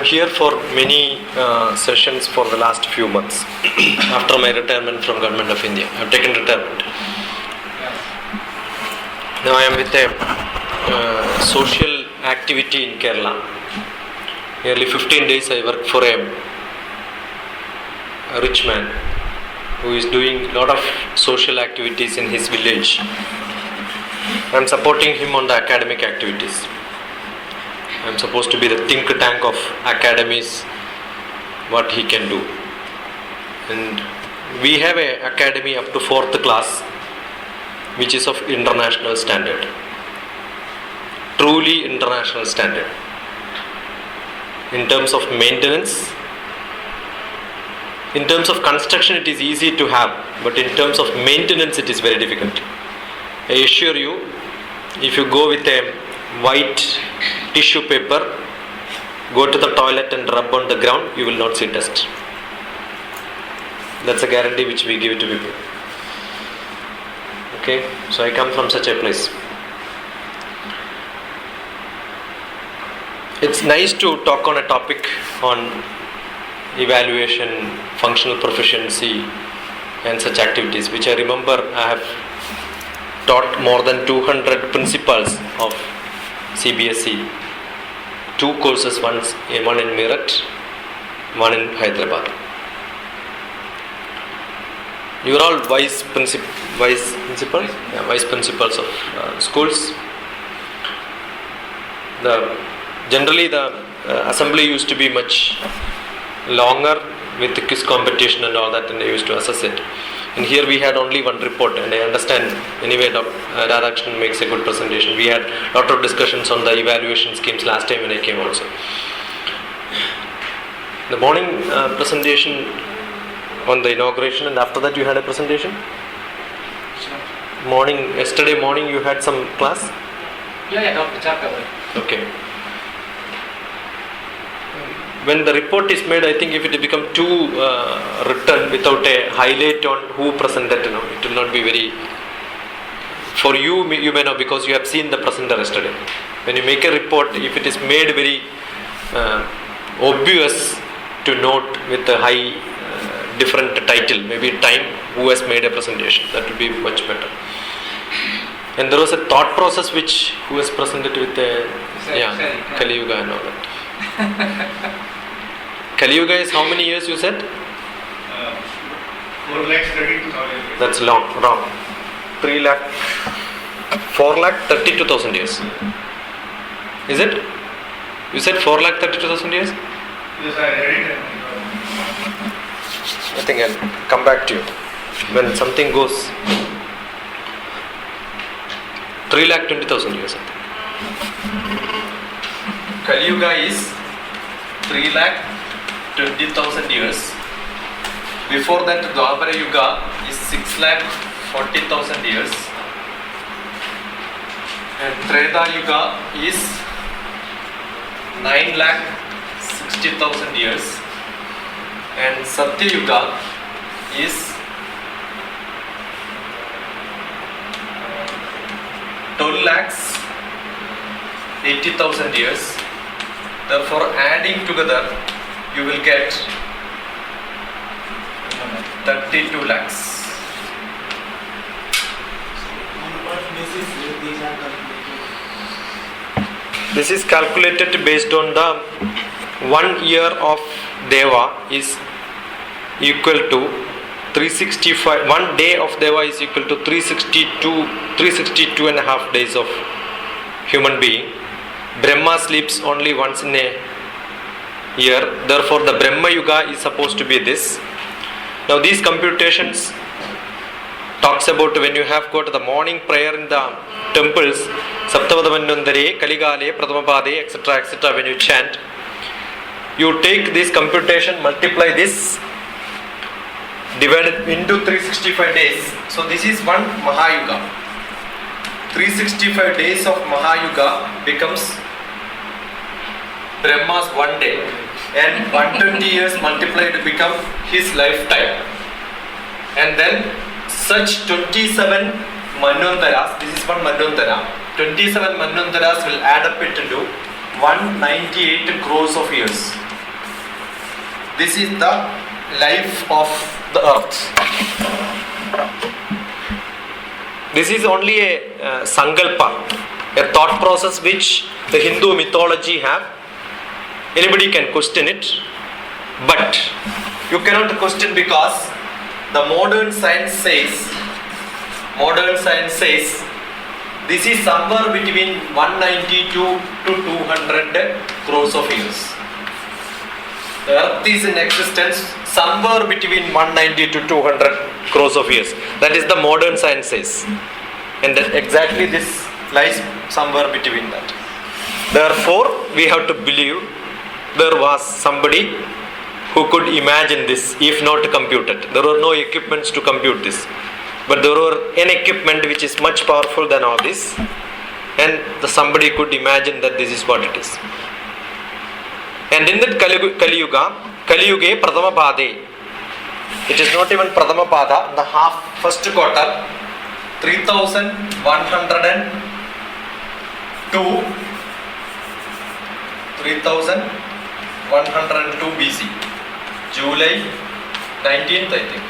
here for many sessions for the last few months after my retirement from Government of India. I have taken retirement. Now I am with a social activity in Kerala. Nearly 15 days I work for a rich man who is doing a lot of social activities in his village. I am supporting him on the academic activities. I am supposed to be the think tank of academies, what he can do. And we have an academy up to 4th class, which is of international standard. Truly international standard. In terms of maintenance, in terms of construction it is easy to have, but in terms of maintenance it is very difficult. I assure you, if you go with a white tissue paper, go to the toilet and rub on the ground, you will not see dust. That's a guarantee which we give it to people. Okay, so I come from such a place. It's nice to talk on a topic on evaluation, functional proficiency and such activities, which I remember I have taught more than 200 principals of CBSE, 2 courses, one in Meerut, one in Hyderabad. You are all vice principals? Yeah, vice principals of schools. Generally the assembly used to be much longer with the quiz competition and all that, and they used to assess it. And here we had only one report, and I understand anyway Radhakrishnan makes a good presentation. We had a lot of discussions on the evaluation schemes last time when I came also. The morning presentation on the inauguration, and after that you had a presentation? Yesterday morning you had some class? Yeah, Dr. Chapter. Okay. When the report is made, I think if it become too written without a highlight on who presented, it will not be very. For you, you may know because you have seen the presenter yesterday. When you make a report, if it is made very obvious to note with a high different title, maybe time who has made a presentation, that will be much better. And there was a thought process who has presented with a Kali Yuga and all that. Kali Yuga is how many years you said? 4,32,000. That's wrong. 4,32,000 years. Is it? You said 4,32,000 years? Yes, I read it. I think I'll come back to you when something goes. 3,20,000 years. Kali Yuga is 3,20,000 years. Before that, Dwapara Yuga is 6,40,000 years. And Treta Yuga is 9,60,000 years. And Satya Yuga is 12,80,000 years. Therefore, adding together, you will get 32 lakhs. This is calculated based on the 1 year of Deva is equal to 365. 1 day of Deva is equal to 362 and a half days of human being. Brahma sleeps only once in a year. Therefore, the Brahma Yuga is supposed to be this. Now, these computations talks about when you have got the morning prayer in the temples, Saptavadamannandare, Kaligale, Pradhamapade, etc., when you chant, you take this computation, multiply this, divide it into 365 days. So, this is one Mahayuga. 365 days of Mahayuga becomes Brahma's 1 day, and 120 years multiplied become his lifetime. And then such 27 Manvantaras, this is one Manvantara, 27 Manvantaras will add up it into 198 crores of years. This is the life of the earth. This is only a sankalpa, a thought process which the Hindu mythology have. Anybody can question it, but you cannot question because the modern science says this is somewhere between 192 to 200 crores of years. The earth is in existence somewhere between 190 to 200 crores of years. That is the modern science says. And that exactly this lies somewhere between that. Therefore, we have to believe there was somebody who could imagine this, if not compute it. There were no equipments to compute this. But there were an equipment which is much powerful than all this. And somebody could imagine that this is what it is. And in that Kali Yuga Pradama Pade, it is not even Pradama Pada, the first quarter, 3102 BC, July 19th, I think.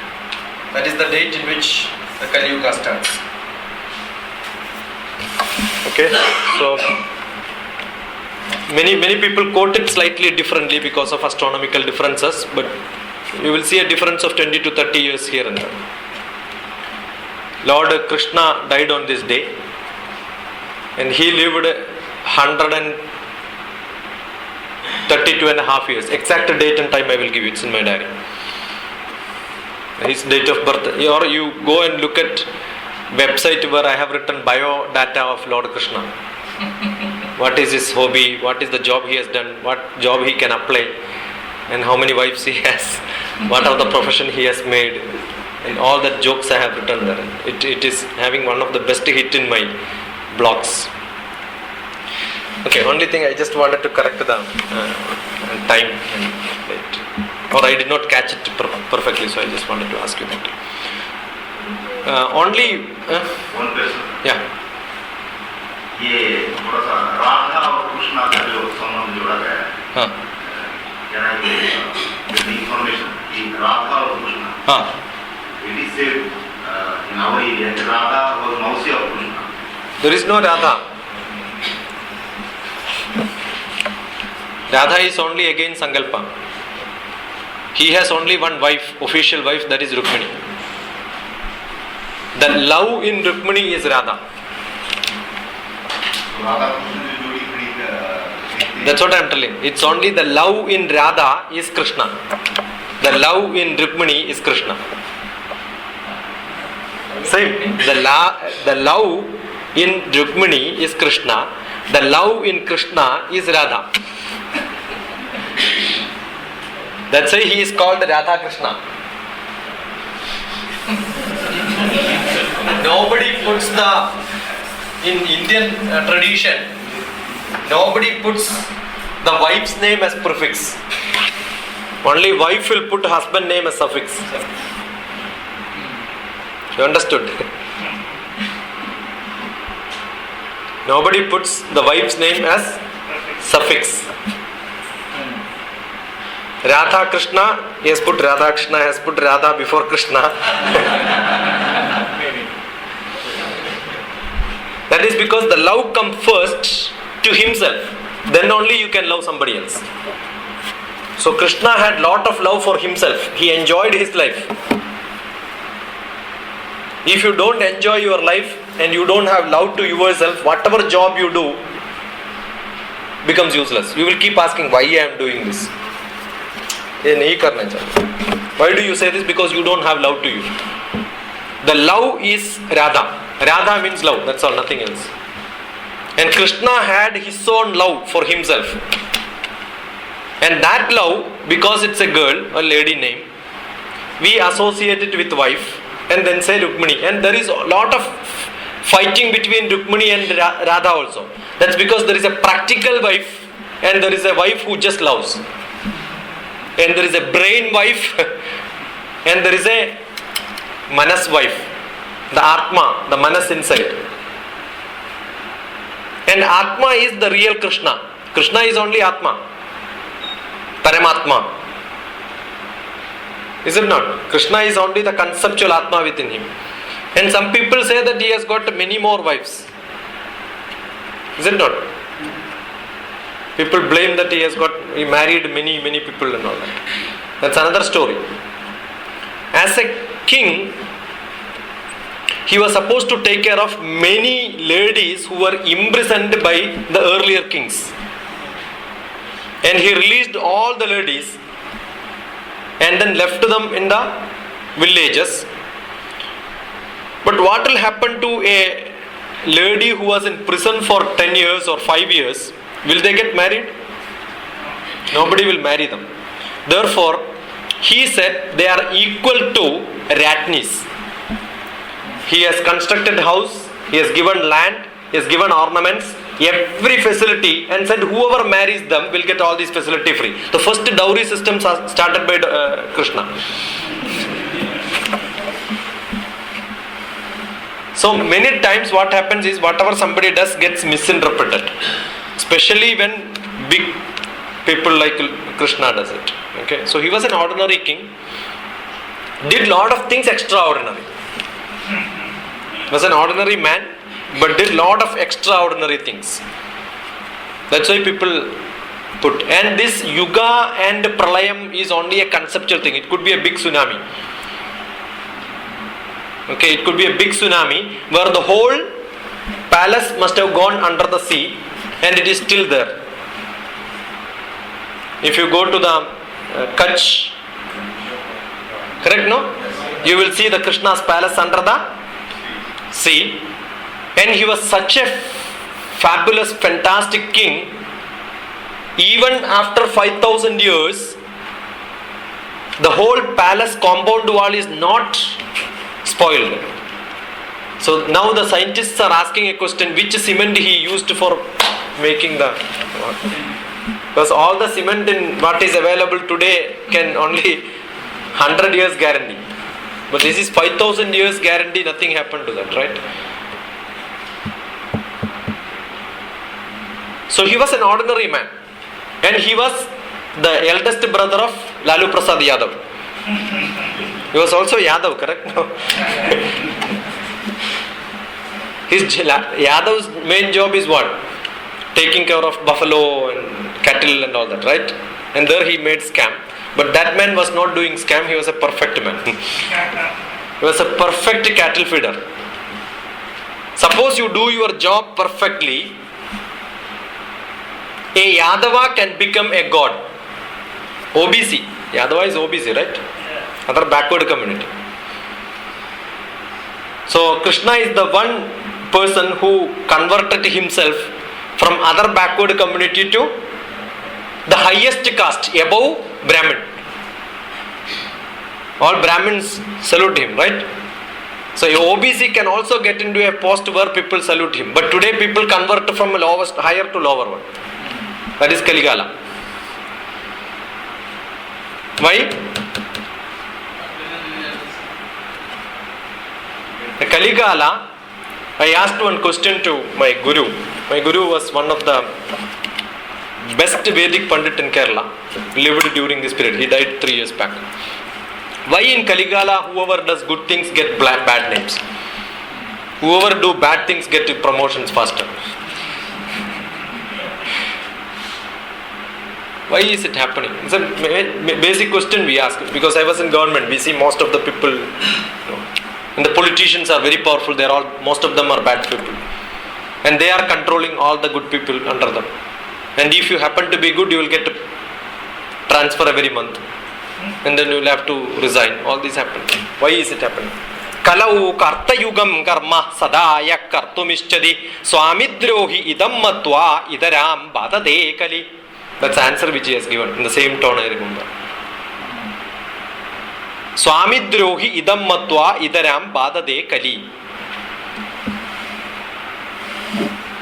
That is the date in which the Kali Yuga starts. Okay, so many people quote it slightly differently because of astronomical differences, but you will see a difference of 20 to 30 years here and there. Lord Krishna died on this day, and he lived 132 and a half years. Exact date and time I will give you, it's in my diary. His date of birth, or you go and look at website where I have written bio data of Lord Krishna. What is his hobby, what is the job he has done, what job he can apply, and how many wives he has, what are the profession he has made, and all that jokes I have written there. It is having one of the best hit in my blogs. Okay, only thing I just wanted to correct the time and date. Or I did not catch it perfectly, so I just wanted to ask you that. One question. Yeah. ये थोड़ा सा राधा और कृष्णा का जो संबंध जोड़ा गया है, information कि राधा और Krishna, it is said in our area that Radha was Mausi of Krishna. There is no Radha. Radha is only again Sankalpa. He has only one wife, official wife, that is Rukmini. The love in Rukmini is Radha. That's what I am telling. It's only the love in Radha is Krishna. The love in Rukmini is Krishna. Same. The love in Rukmini is Krishna. The love in Krishna is Radha. That's why he is called Radha Krishna. Nobody puts in Indian tradition, nobody puts the wife's name as prefix. Only wife will put husband name as suffix. You understood? Nobody puts the wife's name as suffix. Radha Krishna, he has put Radha Krishna, has put Radha before Krishna. That is because the love comes first to himself. Then only you can love somebody else. So Krishna had lot of love for himself. He enjoyed his life. If you don't enjoy your life and you don't have love to yourself, whatever job you do becomes useless. You will keep asking, why I am doing this? Why do you say this? Because you don't have love to you. The love is Radha. Radha means love, that's all, nothing else. And Krishna had his own love for himself. And that love, because it's a girl, a lady name, we associate it with wife and then say Rukmini. And there is a lot of fighting between Rukmini and Radha also. That's because there is a practical wife and there is a wife who just loves. And there is a brain wife and there is a Manas wife. The Atma, the Manas inside. And Atma is the real Krishna. Krishna is only Atma. Paramatma. Is it not? Krishna is only the conceptual Atma within him. And some people say that he has got many more wives. Is it not? People blame that he married many people and all that. That's another story. As a king, he was supposed to take care of many ladies who were imprisoned by the earlier kings. And he released all the ladies and then left them in the villages. But what will happen to a lady who was in prison for 10 years or 5 years? Will they get married? Nobody will marry them. Therefore, he said they are equal to ratnis. He has constructed house, he has given land, he has given ornaments, every facility, and said whoever marries them will get all these facility free. The first dowry system started by Krishna. So many times what happens is whatever somebody does gets misinterpreted. Especially when big people like Krishna does it. Okay, so he was an ordinary king, did lot of things extraordinary. Was an ordinary man, but did lot of extraordinary things. That's why people put. And this Yuga and Pralayam is only a conceptual thing. It could be a big tsunami. Okay, it could be a big tsunami where the whole palace must have gone under the sea and it is still there. If you go to the Kutch, correct, no? You will see the Krishna's palace under the sea. And he was such a fabulous, fantastic king. Even after 5,000 years, the whole palace compound wall is not spoiled. So now the scientists are asking a question, which cement he used for making the... Because all the cement in what is available today can only 100 years guarantee. But this is 5,000 years guarantee, nothing happened to that, right? So he was an ordinary man. And he was the eldest brother of Lalu Prasad Yadav. He was also Yadav, correct? No. Yadav's main job is what? Taking care of buffalo and cattle and all that, right? And there he made scam. But that man was not doing scam, he was a perfect man. He was a perfect cattle feeder. Suppose you do your job perfectly, a Yadava can become a god. OBC. Yadava is OBC, right? Other backward community. So Krishna is the one person who converted himself from other backward community to the highest caste, above Brahmin. All Brahmins salute him, right? So a OBC can also get into a post where people salute him. But today people convert from lowest, higher to lower one. That is Kaligala. Why? Kaligala, I asked one question to my guru. My guru was one of the best Vedic Pandit in Kerala. Lived during this period. He died 3 years back. Why in Kaligala whoever does good things get bad names? Whoever do bad things get promotions faster. Why is it happening? It's a basic question we ask. Because I was in government, we see most of the people, and the politicians are very powerful. Most of them are bad people. And they are controlling all the good people under them. And if you happen to be good, you will get a transfer every month. And then you will have to resign. All this happen. Why is it happening? Kalau karta yugam karma sadaya kartumischadi swamidrohi idam matva idaram badade kali. That's the answer which he has given in the same tone, I remember. Swamidrohi idam matva idaram badade kali.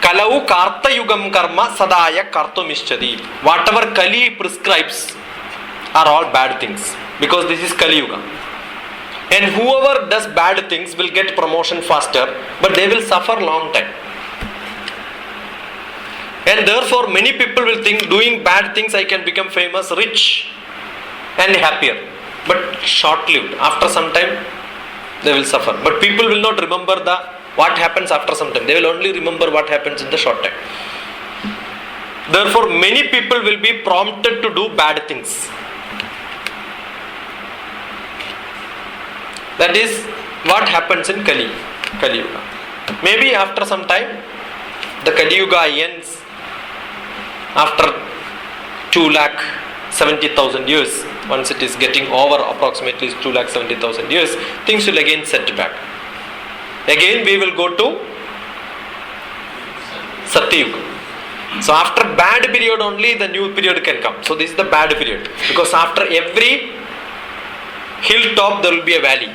Kalau karta yugam karma sadaya kartumischadi. Whatever Kali prescribes are all bad things, because this is Kali Yuga. And whoever does bad things will get promotion faster, but they will suffer long time. And therefore many people will think doing bad things I can become famous, rich and happier. but short-lived. After some time, they will suffer. But people will not remember what happens after some time. They will only remember what happens in the short time. Therefore, many people will be prompted to do bad things. That is what happens in Kali Yuga. Maybe after some time, the Kali Yuga ends after 2,70,000 years. Once it is getting over approximately 2,70,000 years, things will again set back. Again we will go to Satya Yuga. So after bad period only the new period can come. So this is the bad period. Because after every hilltop there will be a valley.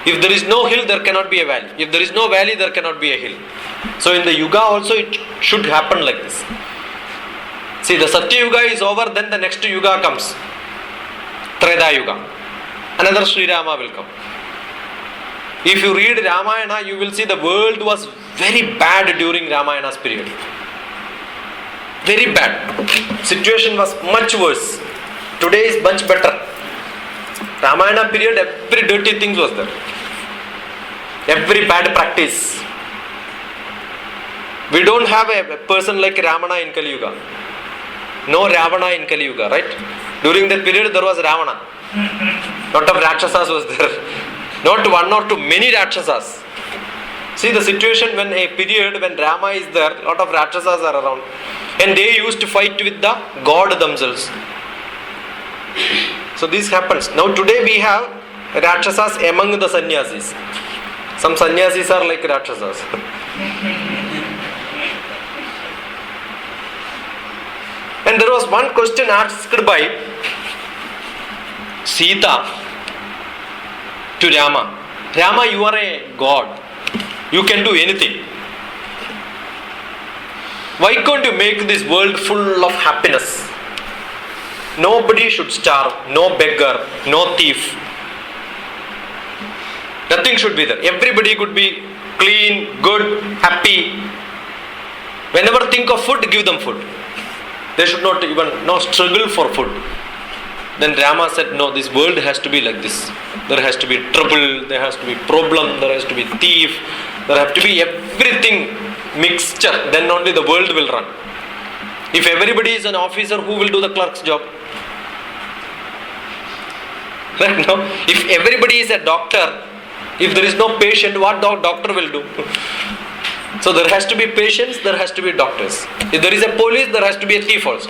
If there is no hill, there cannot be a valley. If there is no valley, there cannot be a hill. So in the Yuga also it should happen like this. See, the Satya Yuga is over, then the next Yuga comes. Treta Yuga. Another Sri Rama will come. If you read Ramayana, you will see the world was very bad during Ramayana's period. Very bad. Situation was much worse. Today is much better. Ramayana period, every dirty thing was there. Every bad practice. We don't have a person like Ramana in Kali Yuga. No Ravana in Kali Yuga, right? During that period there was Ravana. Lot of Rakshasas was there. Not one or two, many Rakshasas. See the situation when a period when Rama is there, lot of Rakshasas are around. And they used to fight with the god themselves. So this happens. Now today we have Rakshasas among the sannyasis. Some sannyasis are like Rakshasas. And there was one question asked by Sita to Rama. Rama, you are a god. You can do anything. Why can't you make this world full of happiness? Nobody should starve, no beggar, no thief. Nothing should be there. Everybody could be clean, good, happy. Whenever think of food, give them food. They should not even struggle for food. Then Rama said, no, this world has to be like this. There has to be trouble, there has to be problem, there has to be thief, there has to be everything mixture. Then only the world will run. If everybody is an officer, who will do the clerk's job? Right? No? If everybody is a doctor, if there is no patient, what doctor will do? So there has to be patients, there has to be doctors. If there is a police, there has to be a thief also.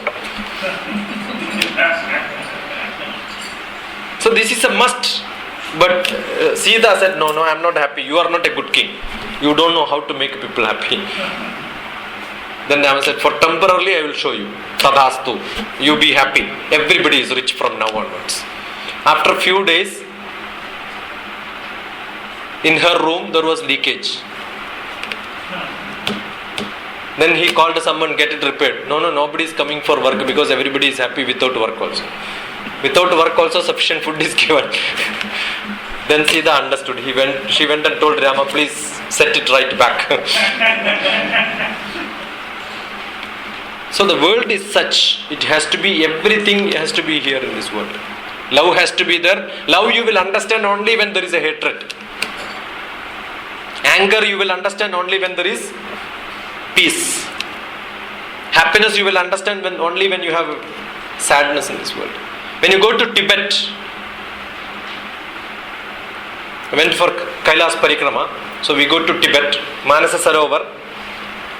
So this is a must. But Sita said, no, I am not happy. You are not a good king. You don't know how to make people happy. Then Rama said, for temporarily I will show you. Tadhastu. You be happy. Everybody is rich from now onwards. After a few days, in her room there was leakage. Then he called someone, get it repaired. No, nobody is coming for work because everybody is happy without work also. Without work also sufficient food is given. Then Sita understood. She went and told Rama, please set it right back. So the world is such, it has to be, everything has to be here in this world. Love has to be there. Love you will understand only when there is a hatred. Anger you will understand only when there is peace. Happiness you will understand only when you have sadness in this world. When you go to Tibet, I went for Kailas Parikrama. So we go to Tibet, Manasa Sarovar.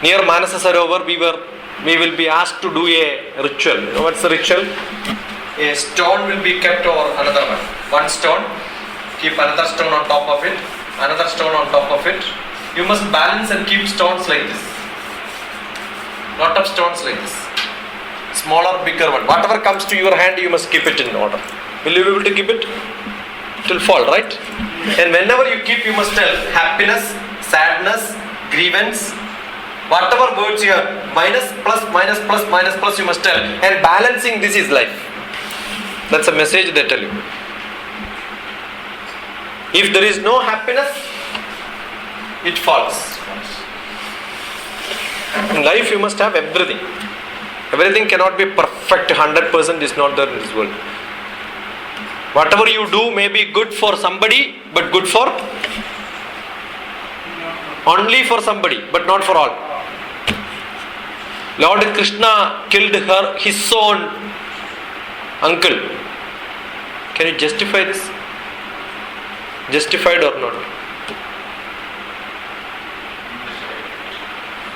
Near Manasa Sarovar we will be asked to do a ritual. You know what's the ritual? A stone will be kept over another one. One stone, keep another stone on top of it, another stone on top of it. You must balance and keep stones like this. Lot of stones like this. Smaller, bigger one. Whatever comes to your hand, you must keep it in order. Will you be able to keep it? It will fall, right? And whenever you keep, you must tell happiness, sadness, grievance, whatever words you have, minus, plus, minus, plus, minus, plus, you must tell. And balancing this is life. That's a message they tell you. If there is no happiness, it falls. In life you must have everything. Everything cannot be perfect, 100% is not there in this world. Whatever you do may be good for somebody, but good for only for somebody, but not for all. Lord Krishna killed his own uncle. Can you justify this? Justified or not?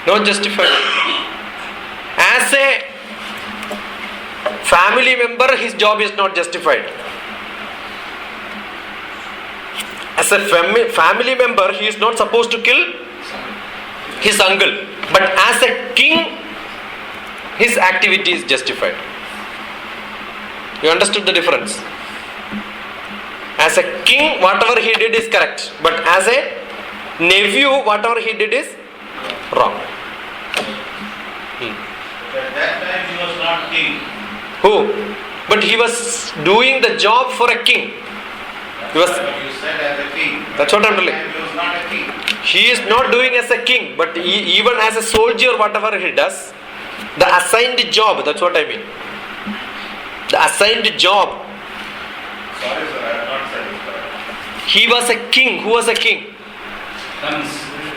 Not justified. As a family member, his job is not justified. As a family member, he is not supposed to kill his uncle. But as a king, his activity is justified. You understood the difference? As a king, whatever he did is correct. But as a nephew, whatever he did is wrong. At that time he was not king. Who? But he was doing the job for a king. He was. You said as a king. That's what I'm telling. He was not a king. He is not doing as a king, but even as a soldier, whatever he does, the assigned job, that's what I mean. The assigned job. Sorry sir, I have not said it correct. He was a king. Who was a king?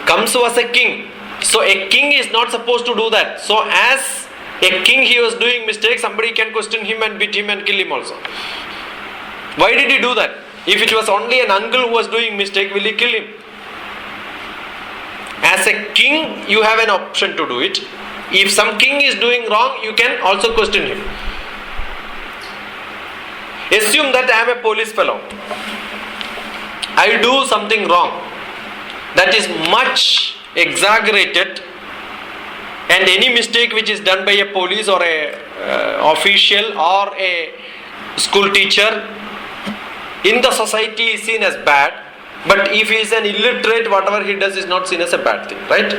Kamsa was a king. So a king is not supposed to do that. So as a king, he was doing mistake, somebody can question him and beat him and kill him also. Why did he do that? If it was only an uncle who was doing mistake, will he kill him? As a king, you have an option to do it. If some king is doing wrong, you can also question him. Assume that I am a police fellow. I do something wrong that is much exaggerated, and any mistake which is done by a police or a official or a school teacher in the society is seen as bad, but if he is an illiterate, whatever he does is not seen as a bad thing, right?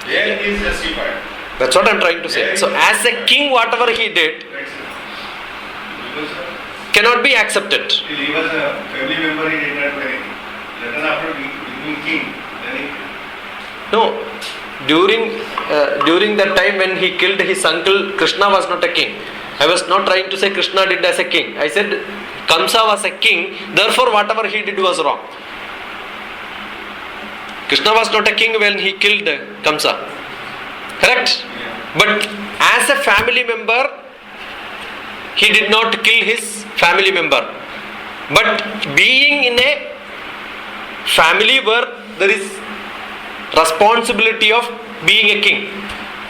There he is justified. That's what I'm trying to say. So as a king, whatever he did Right, sir. Because cannot be accepted. he was a family member, he did not do anything. Then after becoming king, then he No, during that time when he killed his uncle, Krishna was not a king. I was not trying to say Krishna did as a king. I said Kamsa was a king, therefore whatever he did was wrong. Krishna was not a king when he killed Kamsa. Correct? But as a family member, he did not kill his family member. But being in a family where there is responsibility of being a king,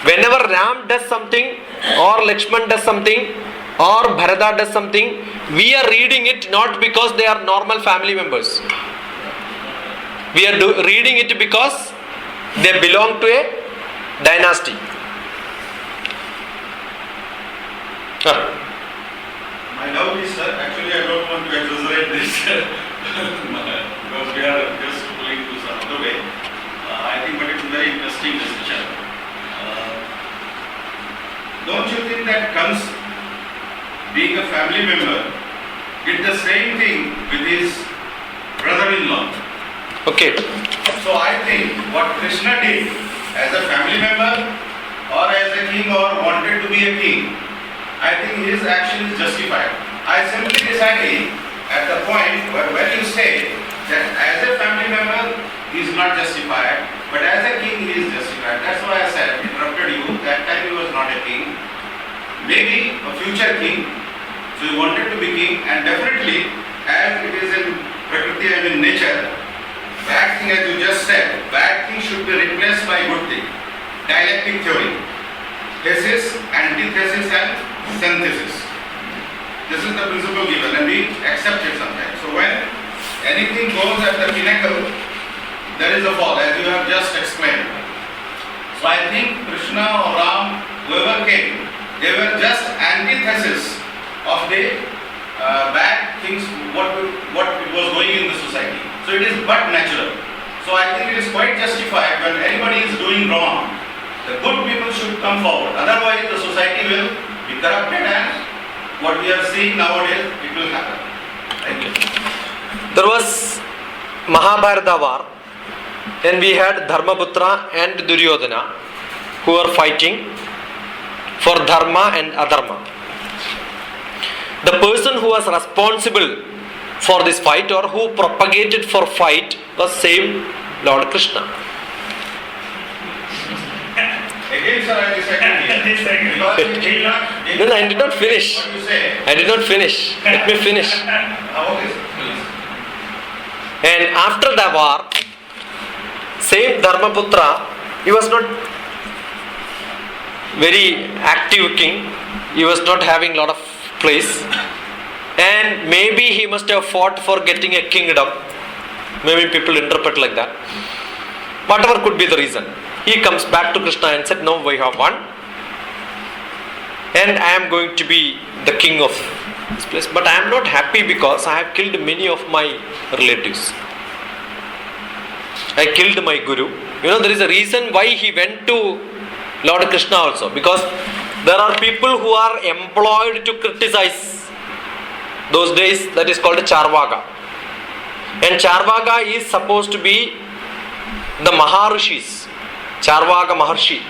whenever Ram does something or Lakshman does something or Bharata does something, we are reading it not because they are normal family members. We are reading it because they belong to a dynasty. My doubt is, sir, actually I don't want to exaggerate this because we are just going to some other way. I think, but it's a very interesting discussion. Don't you think that comes being a family member did the same thing with his brother-in-law? Okay. So I think what Krishna did as a family member or as a king or wanted to be a king, I think his action is justified. I simply disagree at the point where you say that as a family member he is not justified, but as a king he is justified. That's why I said, interrupted you, that time he was not a king, maybe a future king, so he wanted to be king, and definitely as it is in Prakriti and in nature, bad thing, as you just said, bad thing should be replaced by good thing. Dialectic theory. Thesis, antithesis and synthesis. This is the principle given and we accept it sometimes. So when anything goes at the pinnacle, there is a fall, as you have just explained. So I think Krishna or Ram, whoever came, they were just antithesis of the bad things, what it was going in the society. So it is but natural. So I think it is quite justified when anybody is doing wrong, the good people should come forward. Otherwise the society will be corrupted and what we are seeing nowadays, it will happen. Thank you. There was Mahabharata war, and we had Dharmaputra and Duryodhana who were fighting for dharma and adharma. the person who was responsible for this fight or who propagated for fight was same Lord Krishna. Again, sir, I disagree. Because he did not. No, I did not finish. What you say? I did not finish. Let me finish. Okay, sir, please. And after the war, same Dharmaputra, he was not very active king. He was not having lot of place. And maybe he must have fought for getting a kingdom. Maybe people interpret like that. Whatever could be the reason. He comes back to Krishna and said, no, we have won. And I am going to be the king of this place. But I am not happy because I have killed many of my relatives. I killed my guru. You know, there is a reason why he went to Lord Krishna also. Because there are people who are employed to criticize. Those days, that is called a Charvaka. And Charvaka is supposed to be the Maharishis. Charvaka Maharshi.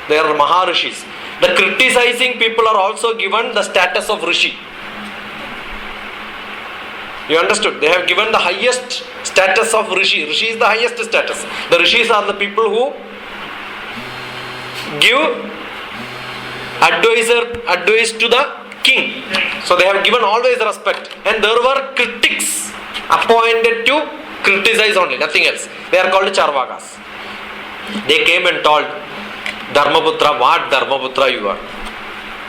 They are Maharishis. The criticizing people are also given the status of Rishi. You understood? They have given the highest status of Rishi. Rishi is the highest status. The Rishis are the people who give advice to the king. So they have given always respect. And there were critics appointed to criticize only, nothing else. They are called Charvakas. They came and told Dharmaputra, what Dharmaputra you are?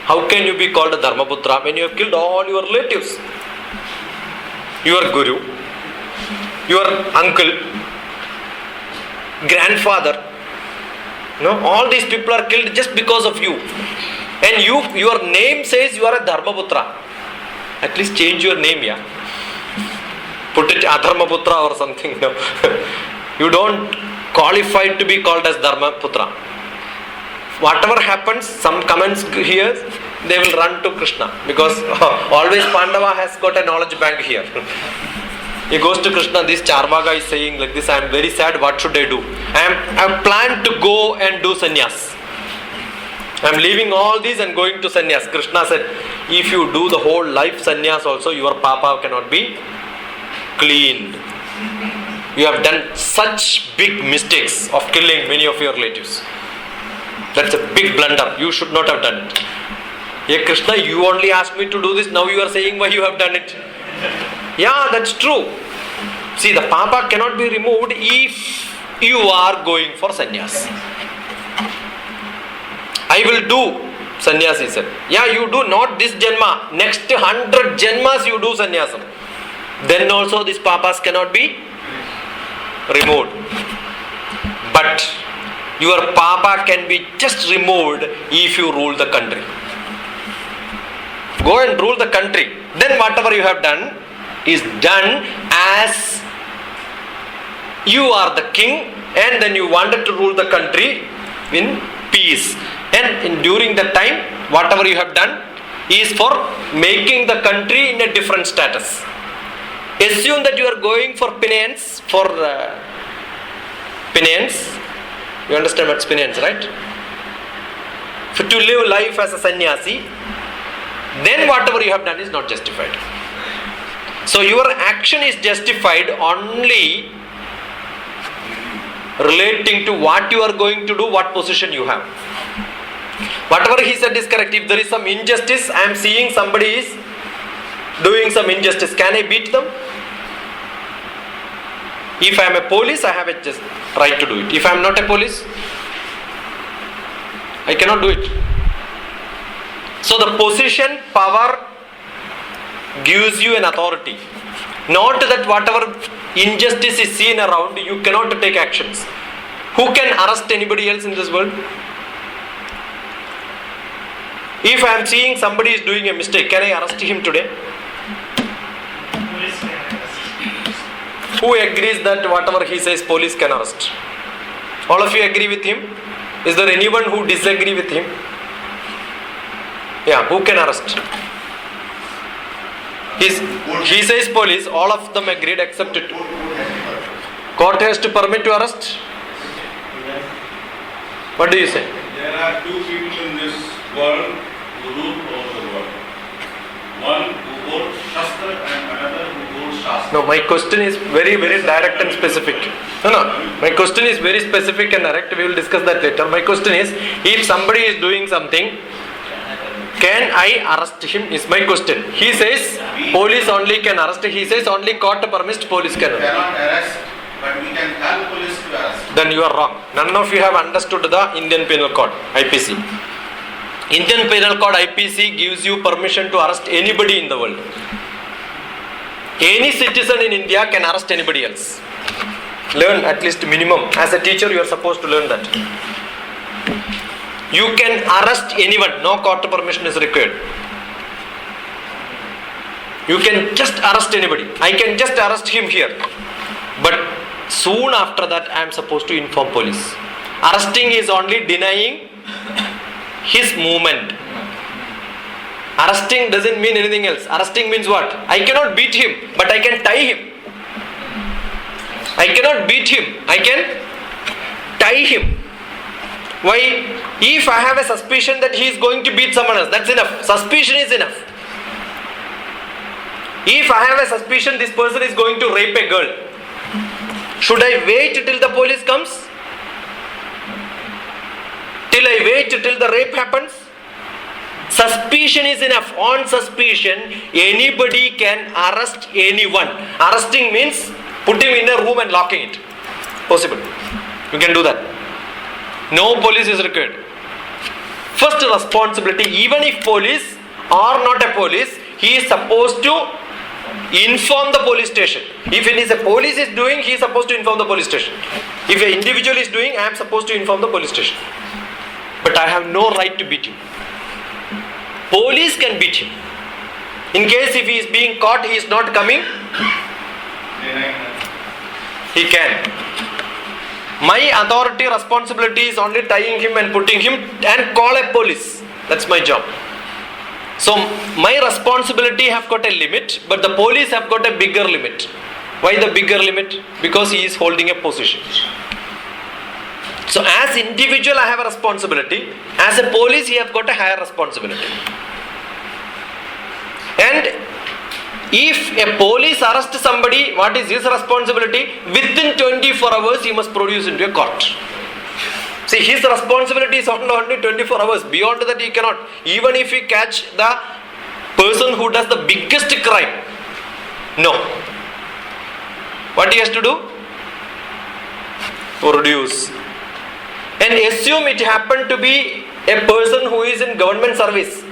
How can you be called a Dharmaputra when you have killed all your relatives? Your guru, your uncle, grandfather, all these people are killed just because of you. And your name says you are a Dharmaputra. At least change your name, yeah. Put it Adharmaputra or something. No. You don't qualify to be called as Dharmaputra. Whatever happens, some comments here, they will run to Krishna. Because always Pandava has got a knowledge bank here. He goes to Krishna, this Charvaka is saying like this, I am very sad, what should I do? I am planned to go and do sannyas. I am leaving all these and going to sannyas. Krishna said, if you do the whole life sannyas also, your papa cannot be cleaned. You have done such big mistakes of killing many of your relatives. That's a big blunder. You should not have done it. Hey Krishna, you only asked me to do this. Now you are saying why you have done it. Yeah, that's true. See, the papa cannot be removed if you are going for sannyas. I will do sannyas, he said. Yeah, you do not this janma. Next 100 janmas you do sannyasam. Then also these papas cannot be removed. But your papa can be just removed if you rule the country. Go and rule the country. Then whatever you have done is done as you are the king and then you wanted to rule the country in peace. And during that time, whatever you have done is for making the country in a different status. Assume that you are going for penance, penance. You understand what's penance, right? To live life as a sannyasi, then whatever you have done is not justified. So your action is justified only relating to what you are going to do, what position you have. Whatever he said is correct. If there is some injustice, I am seeing somebody is doing some injustice. Can I beat them? If I am a police, I have a just right to do it. If I am not a police, I cannot do it. So the position, power gives you an authority. Not that whatever injustice is seen around, you cannot take actions. Who can arrest anybody else in this world? If I am seeing somebody is doing a mistake, can I arrest him today? Who agrees that whatever he says, police can arrest? All of you agree with him? Is there anyone who disagree with him? Yeah, who can arrest? He says police, all of them agreed except it. Court has to permit to arrest? What do you say? There are two people in this world who rule over the world. One who Shastra and another who holds Shastra. No, my question is very, very direct and specific. No, my question is very specific and direct. We will discuss that later. My question is, if somebody is doing something, can I arrest him? Is my question. He says police only can arrest. He says only court permits police can We arrest. cannot arrest, but we can help police to arrest. Then you are wrong. None of you have understood the Indian Penal Code, IPC. Indian Penal Code, IPC, gives you permission to arrest anybody in the world. Any citizen in India can arrest anybody else. Learn at least minimum. As a teacher, you are supposed to learn that. You can arrest anyone. No court permission is required. You can just arrest anybody. I can just arrest him here. But soon after that, I am supposed to inform police. Arresting is only denying his movement. Arresting doesn't mean anything else. Arresting means what? I cannot beat him, but I can tie him. I cannot beat him. I can tie him. Why? If I have a suspicion that he is going to beat someone else, that's enough. Suspicion is enough. If I have a suspicion this person is going to rape a girl, should I wait till the police comes? Till I wait till the rape happens? Suspicion is enough. On suspicion, anybody can arrest anyone. Arresting means put him in a room and locking it. Possible. You can do that. No police is required. First responsibility, even if police or not a police, he is supposed to inform the police station. If it is a police is doing, he is supposed to inform the police station. If an individual is doing, I am supposed to inform the police station. But I have no right to beat him. Police can beat him. In case if he is being caught, he is not coming, he can. My authority, responsibility is only tying him and putting him and call a police. That's my job. So my responsibility have got a limit, but the police have got a bigger limit. Why the bigger limit? Because he is holding a position. So as individual I have a responsibility. As a police he have got a higher responsibility. And if a police arrests somebody, what is his responsibility? Within 24 hours he must produce into a court. See, his responsibility is only 24 hours. Beyond that he cannot. Even if he catch the person who does the biggest crime, no. What he has to do? Produce. And assume it happened to be a person who is in government service.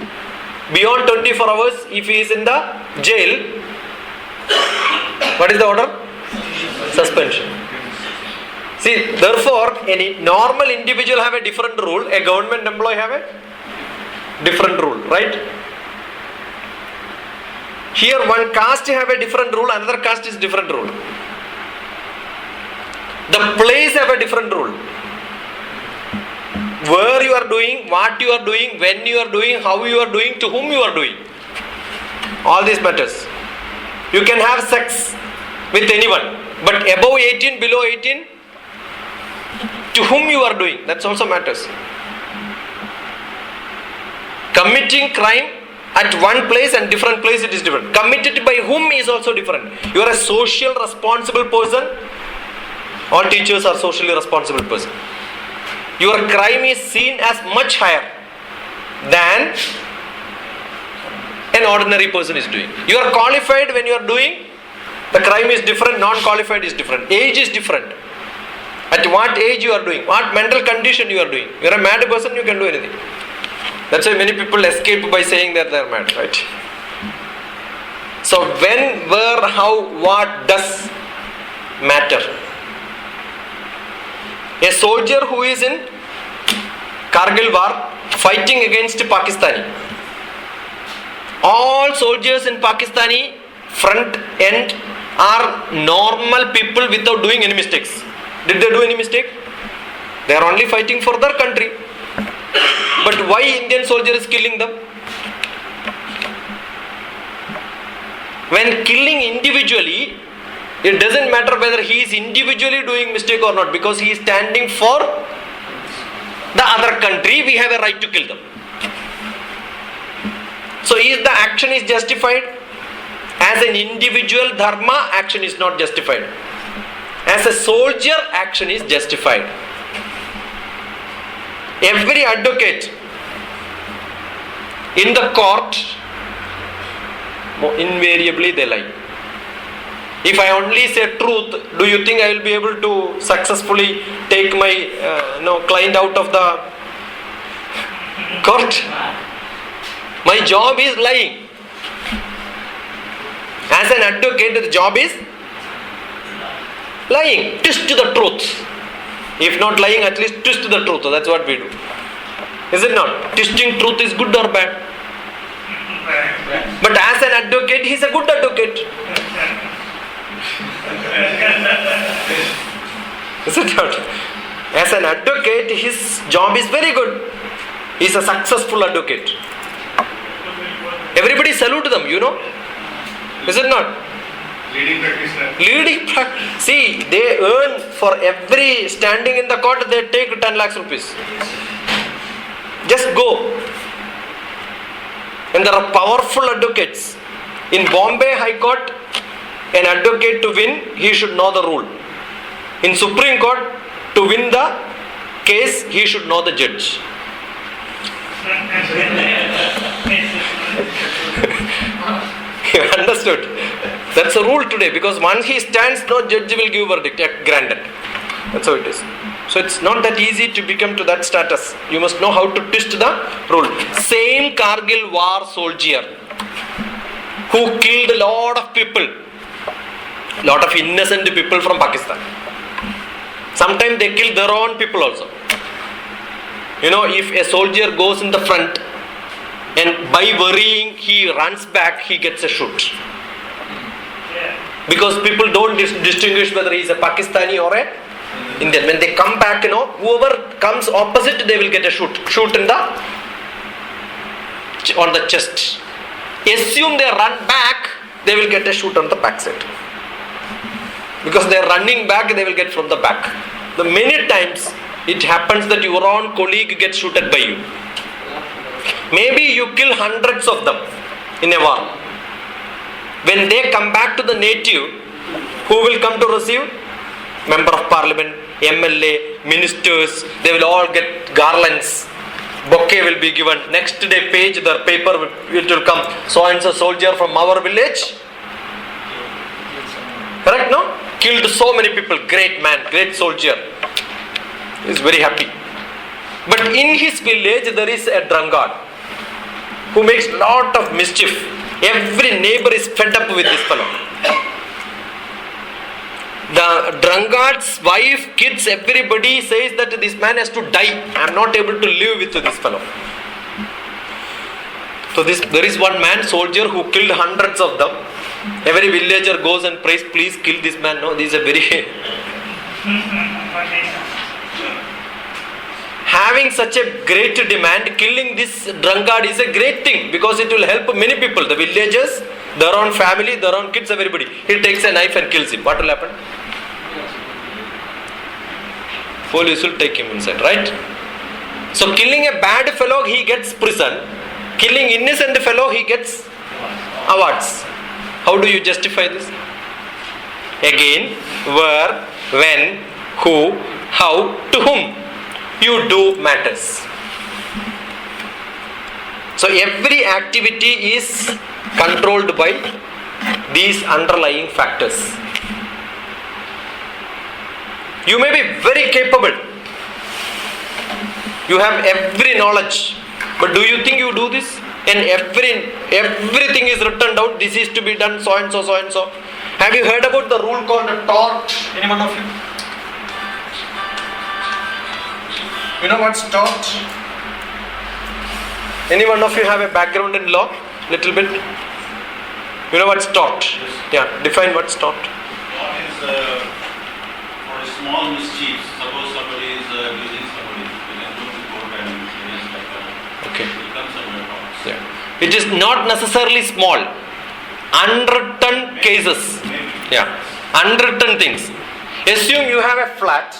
Beyond 24 hours, if he is in the jail, what is the order? Suspension. See, therefore, any normal individual have a different rule, a government employee have a different rule, right? Here one caste have a different rule, another caste is different rule. The place have a different rule. Where you are doing, what you are doing, when you are doing, how you are doing, to whom you are doing. All this matters. You can have sex with anyone, but above 18, below 18, to whom you are doing, that also matters. Committing crime at one place and different place, it is different. Committed by whom is also different. You are a social responsible person. All teachers are socially responsible person. Your crime is seen as much higher than an ordinary person is doing. You are qualified when you are doing, the crime is different, non-qualified is different. Age is different. At what age you are doing, what mental condition you are doing. You are a mad person, you can do anything. That's why many people escape by saying that they are mad, right? So when, where, how, what does matter. A soldier who is in Kargil war fighting against Pakistani. All soldiers in Pakistani front end are normal people without doing any mistakes. Did they do any mistake? They are only fighting for their country. But why Indian soldier is killing them? When killing individually, it doesn't matter whether he is individually doing mistake or not, because he is standing for the other country, we have a right to kill them. So is the action is justified? As an individual, dharma action is not justified. As a soldier, action is justified. Every advocate in the court, invariably they lie. If I only say truth, do you think I will be able to successfully take my client out of the court? My job is lying. As an advocate, the job is lying. Twist the truth. If not lying, at least twist the truth. That's what we do. Is it not? Twisting truth is good or bad? But as an advocate, he is a good advocate. Is it not? As an advocate, his job is very good. He is a successful advocate. Everybody salute them, Is it not? Leading practitioner. See, they earn for every standing in the court, they take 10 lakhs rupees. Just go. And there are powerful advocates. In Bombay High Court, an advocate to win, he should know the rule. In Supreme Court, to win the case, he should know the judge. You understood? That's a rule today, because once he stands, no judge will give verdict, granted. That's how it is. So it's not that easy to become to that status. You must know how to twist the rule. Same Kargil war soldier who killed a lot of people, lot of innocent people from Pakistan. Sometimes they kill their own people also. If a soldier goes in the front and by worrying he runs back, he gets a shoot. Because people don't distinguish whether he is a Pakistani or a Indian. When they come back, whoever comes opposite, they will get a shoot on the chest. Assume they run back, they will get a shoot on the backside. Because they are running back, they will get from the back. The many times it happens that your own colleague gets shooted by you. Maybe you kill hundreds of them in a war. When they come back to the native, who will come to receive? Member of Parliament, MLA, ministers, they will all get garlands. Bouquet will be given. Next day page, the paper it will come. So and so soldier from our village. Correct, no? Killed so many people. Great man, great soldier. He is very happy. But in his village there is a drunkard who makes lot of mischief. Every neighbor is fed up with this fellow. The drunkard's wife, kids, everybody says that this man has to die. I am not able to live with this fellow. So there is one man, soldier, who killed hundreds of them. Every villager goes and prays, please kill this man. No, this is a very... Having such a great demand, killing this drunkard is a great thing, because it will help many people. The villagers, their own family, their own kids, everybody. He takes a knife and kills him. What will happen? Police will take him inside, right? So killing a bad fellow, he gets prison. Killing innocent fellow, he gets awards. How do you justify this? Again, where, when, who, how, to whom you do matters. So every activity is controlled by these underlying factors. You may be very capable. You have every knowledge. But do you think you do this? And everything is written down. This is to be done so and so, so and so. Have you heard about the rule called the tort? Anyone of you? You know what's tort? Anyone of you have a background in law? Little bit? You know what's tort? Yeah, define what's tort. Tort is for a small mischief. Suppose somebody is abusing somebody, you can go to court and experience like that. Okay. It becomes under tort. Yeah. It is not necessarily small. Unwritten cases. Yeah. Unwritten things. Assume you have a flat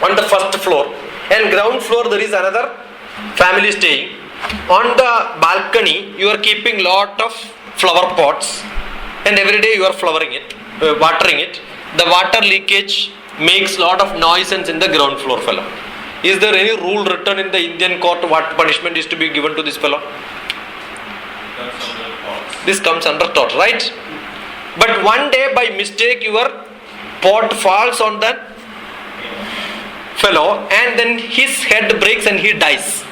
on the first floor, and ground floor there is another family staying. On the balcony you are keeping lot of flower pots and every day you are watering it, the water leakage makes lot of nuisance in the ground floor fellow. Is there any rule written in the Indian court what punishment is to be given to this fellow? This comes under tort, right? But one day by mistake your pot falls on that fellow and then his head breaks and he dies.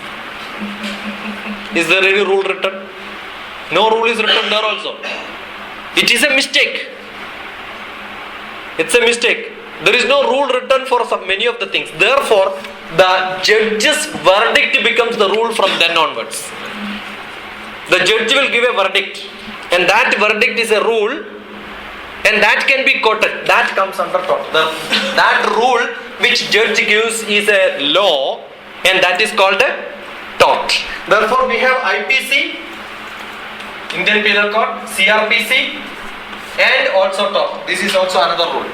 Is there any rule written? No rule is written there also. It is a mistake. It's a mistake. There is no rule written for many of the things. Therefore, the judge's verdict becomes the rule from then onwards. The judge will give a verdict, and that verdict is a rule, and that can be quoted. That comes under tort. That rule which judge gives is a law, and that is called a tort. Therefore, we have IPC, Indian Penal Code, CRPC, and also tort. This is also another rule.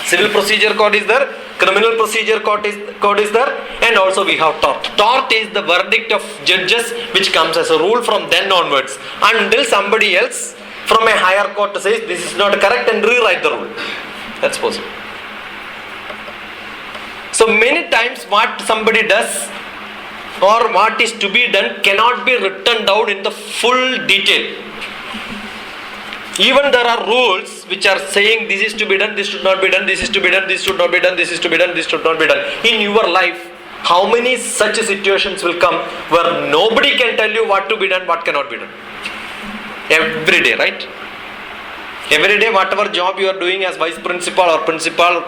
Civil Procedure Code is there, Criminal Procedure Code is there, and also we have tort. Tort is the verdict of judges which comes as a rule from then onwards until somebody else from a higher court says this is not correct and rewrite the rule. That's possible. So many times what somebody does or what is to be done cannot be written down in the full detail. Even there are rules which are saying this is to be done, this should not be done, this is to be done, this should not be done, this is to be done, this should not be done. In your life, how many such situations will come where nobody can tell you what to be done, what cannot be done? Every day, right? Every day, whatever job you are doing as vice principal or principal,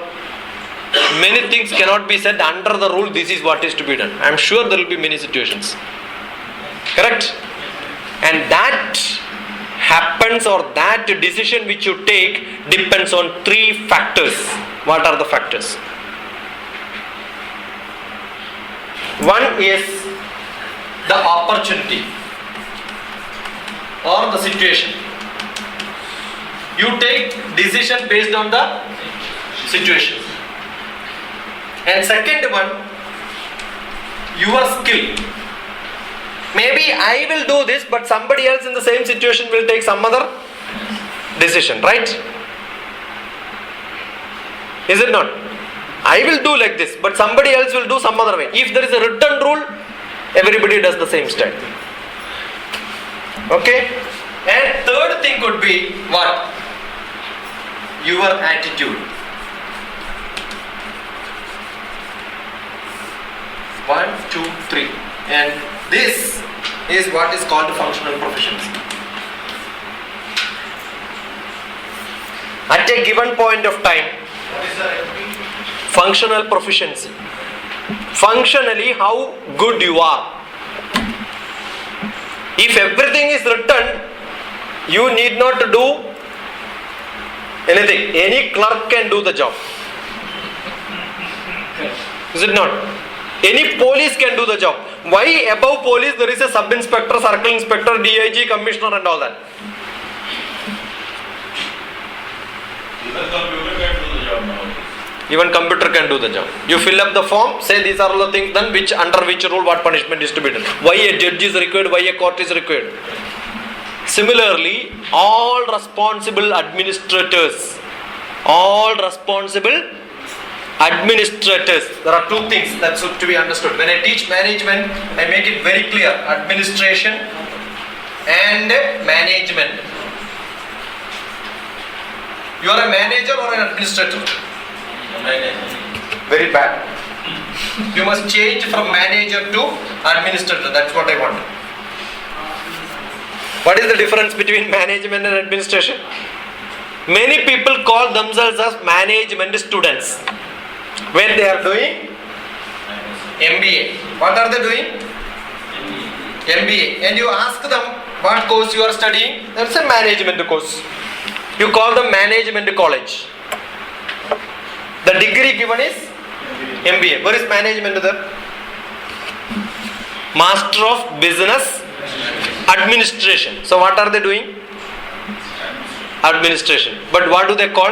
many things cannot be said under the rule, this is what is to be done. I am sure there will be many situations. Correct? And that happens, or that decision which you take depends on three factors. What are the factors? One is the opportunity or the situation. You take decision based on the situation. And second one, your skill. Maybe I will do this, but somebody else in the same situation will take some other decision, right? Is it not? I will do like this, but somebody else will do some other way. If there is a written rule, everybody does the same style. Okay? And third thing could be what? Your attitude. 1, 2, 3. And this is what is called functional proficiency. At a given point of time, What is the FP? functional proficiency. Functionally, how good you are. If everything is written, you need not to do anything. Any clerk can do the job. Is it not? Any police can do the job. Why above police there is a sub-inspector, circle inspector, DIG, commissioner and all that? Even computer can do the job nowadays. Even computer can do the job. You fill up the form, say these are all the things done, which under which rule what punishment is to be done. Why a judge is required, why a court is required. Similarly, all responsible administrators, there are two things that should to be understood. When I teach management, I make it very clear. Administration and management. You are a manager or an administrator? Very bad. You must change from manager to administrator. That's what I want. What is the difference between management and administration? Many people call themselves as management students when they are doing MBA. What are they doing? MBA. And you ask them what course you are studying. That's a management course. You call them management college. The degree given is MBA. Where is management there? Master of Business Administration. So what are they doing? Administration. But what do they call?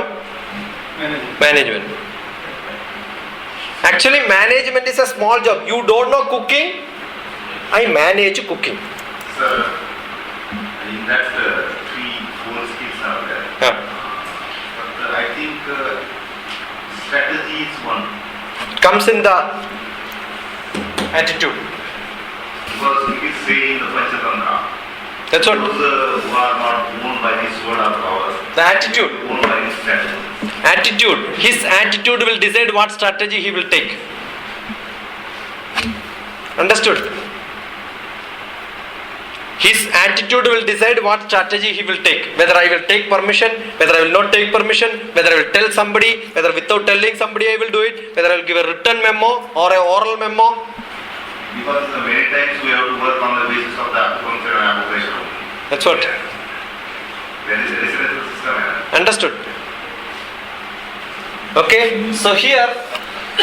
Management. Actually, management is a small job. You don't know cooking? I manage cooking. Sir, in that 3-4 skills think strategy is one. Comes in the attitude. Because it is saying the Panchatantra. That's what. Those who are not owned by this word or power, The attitude. owned by this strategy. Attitude. His attitude will decide what strategy he will take. Understood? His attitude will decide what strategy he will take. Whether I will take permission, whether I will not take permission, whether I will tell somebody, whether without telling somebody I will do it, whether I will give a written memo or an oral memo. Because many times we have to work on the basis of the acupuncture and acupressure. That's what. There is a residential system. Understood? Okay, so here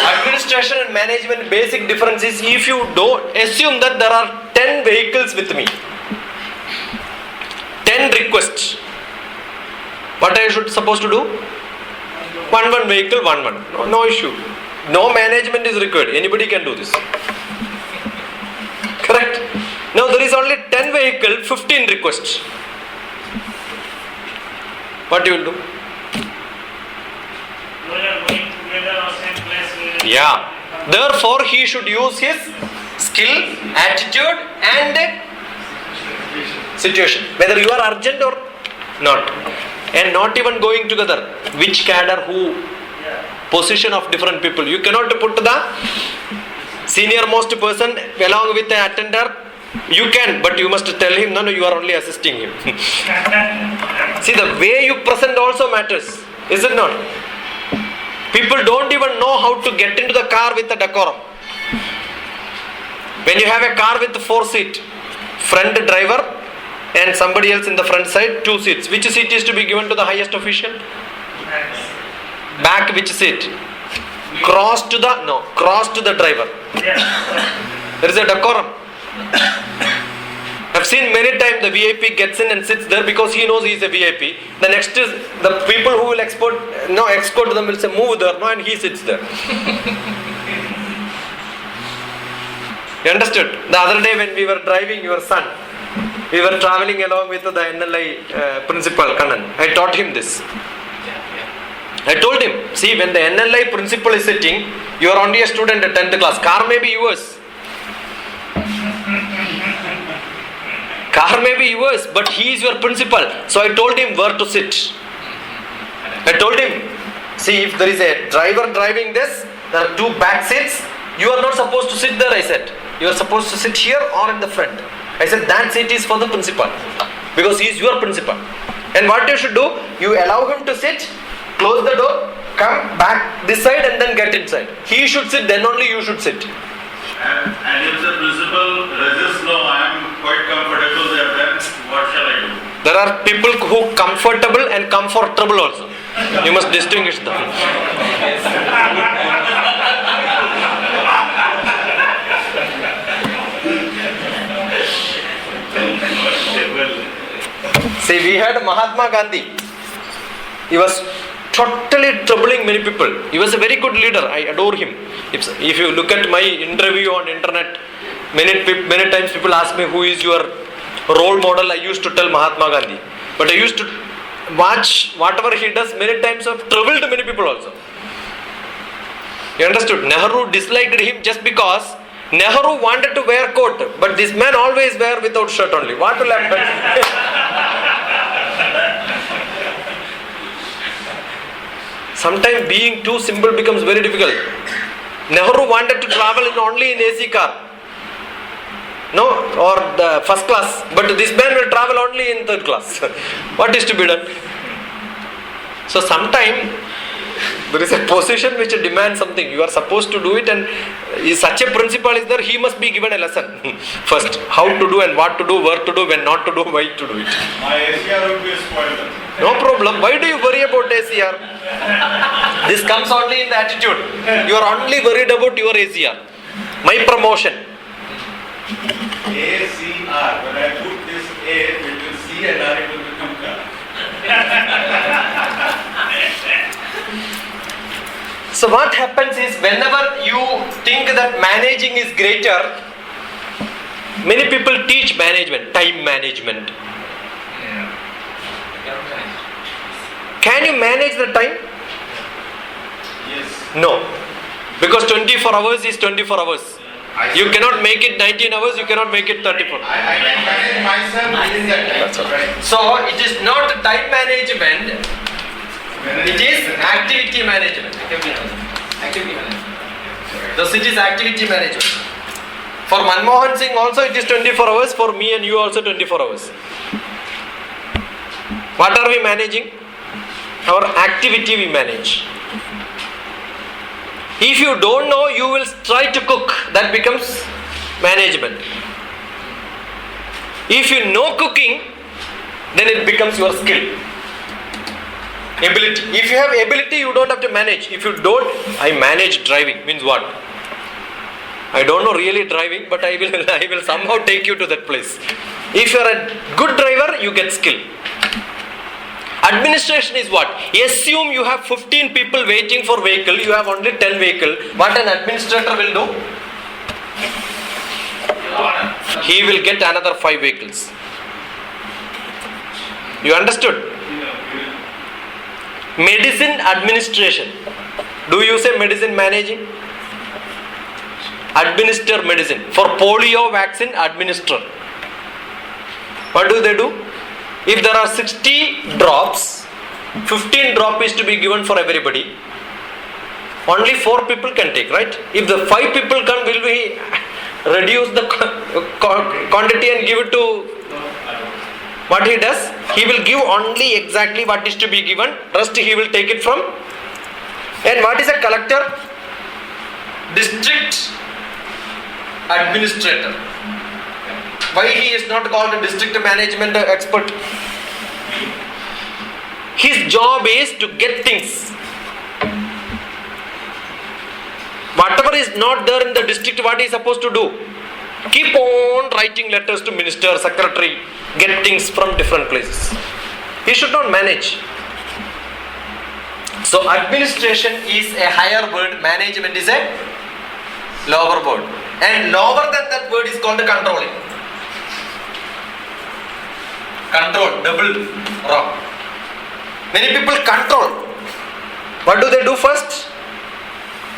administration and management basic difference is, if you don't assume that there are 10 vehicles with me, 10 requests, what I should supposed to do? One vehicle, one. No issue. No management is required. Anybody can do this. Correct? Now there is only 10 vehicle, 15 requests. What you will do? Yeah. Therefore, he should use his skill, attitude, and situation. Whether you are urgent or not, and not even going together. Which cadre, who, position of different people. You cannot put the senior most person along with the attender. You can, but you must tell him, no, you are only assisting him. See, the way you present also matters, is it not? People don't even know how to get into the car with a decorum. When you have a car with 4 seats, front driver and somebody else in the front side, 2 seats. Which seat is to be given to the highest official? Back which seat? Cross to the driver. There is a decorum. I've seen many times the VIP gets in and sits there because he knows he is a VIP. The next is the people who will escort them will say move there, and he sits there. You understood? The other day when we were driving your son, we were traveling along with the NLI principal Kannan. I taught him this. I told him, see, when the NLI principal is sitting, you are only a student at 10th class. Car may be yours. Car may be yours, but he is your principal. So I told him where to sit. I told him, see, if there is a driver driving this, there are 2 back seats. You are not supposed to sit there, I said. You are supposed to sit here or in the front. I said that seat is for the principal, because he is your principal. And what you should do, you allow him to sit, close the door, come back this side and then get inside. He should sit, then only you should sit. And if the principal resists, no, I am quite comfortable there, then what shall I do? There are people who comfortable and comfortable also. You must distinguish them. See, we had Mahatma Gandhi. He was totally troubling many people. He was a very good leader. I adore him. If you look at my interview on internet, many times people ask me who is your role model. I used to tell Mahatma Gandhi. But I used to watch whatever he does. Many times have troubled many people also. You understood? Nehru disliked him just because Nehru wanted to wear coat, but this man always wear without shirt only. What will happen? Sometimes being too simple becomes very difficult. Nehru wanted to travel only in AC car, or the first class, but this man will travel only in third class. What is to be done? So sometimes there is a position which demands something. You are supposed to do it, and if such a principal is there, he must be given a lesson. First, how to do and what to do, where to do, when not to do, why to do it. My ACR would be spoiled. No problem. Why do you worry about ACR? This comes only in the attitude. You are only worried about your ACR. My promotion. ACR. When I put this A between C and R, it will become car. So what happens is, whenever you think that managing is greater, many people teach management, time management. Can you manage the time? No. Because 24 hours is 24 hours. You cannot make it 19 hours, you cannot make it 34. I can manage myself within that time. That's all. Right. So it is not time management, it is activity management. Activity management. Thus it is activity management. For Manmohan Singh also it is 24 hours, for me and you also 24 hours. What are we managing? Our activity we manage. If you don't know, you will try to cook. That becomes management. If you know cooking, then it becomes your skill. Ability. If you have ability, you don't have to manage. If you don't, I manage driving. Means what? I don't know really driving, but I will somehow take you to that place. If you are a good driver, you get skill. Administration is what? Assume you have 15 people waiting for vehicle, you have only 10 vehicle. What an administrator will do? He will get another 5 vehicles. You understood? Medicine administration. Do you say medicine managing? Administer medicine. For polio vaccine, administer. What do they do? If there are 60 drops, 15 drop is to be given for everybody. Only 4 people can take, right? If the 5 people come, will we reduce the quantity and give it to what he does? He will give only exactly what is to be given. Rest he will take it from. And what is a collector? District administrator. Why he is not called a district management expert? His job is to get things. Whatever is not there in the district, what he is supposed to do? Keep on writing letters to minister, secretary, get things from different places. He should not manage. So administration is a higher word, management is a lower word. And lower than that word is called controlling. Control, double wrong. Many people control. What do they do first?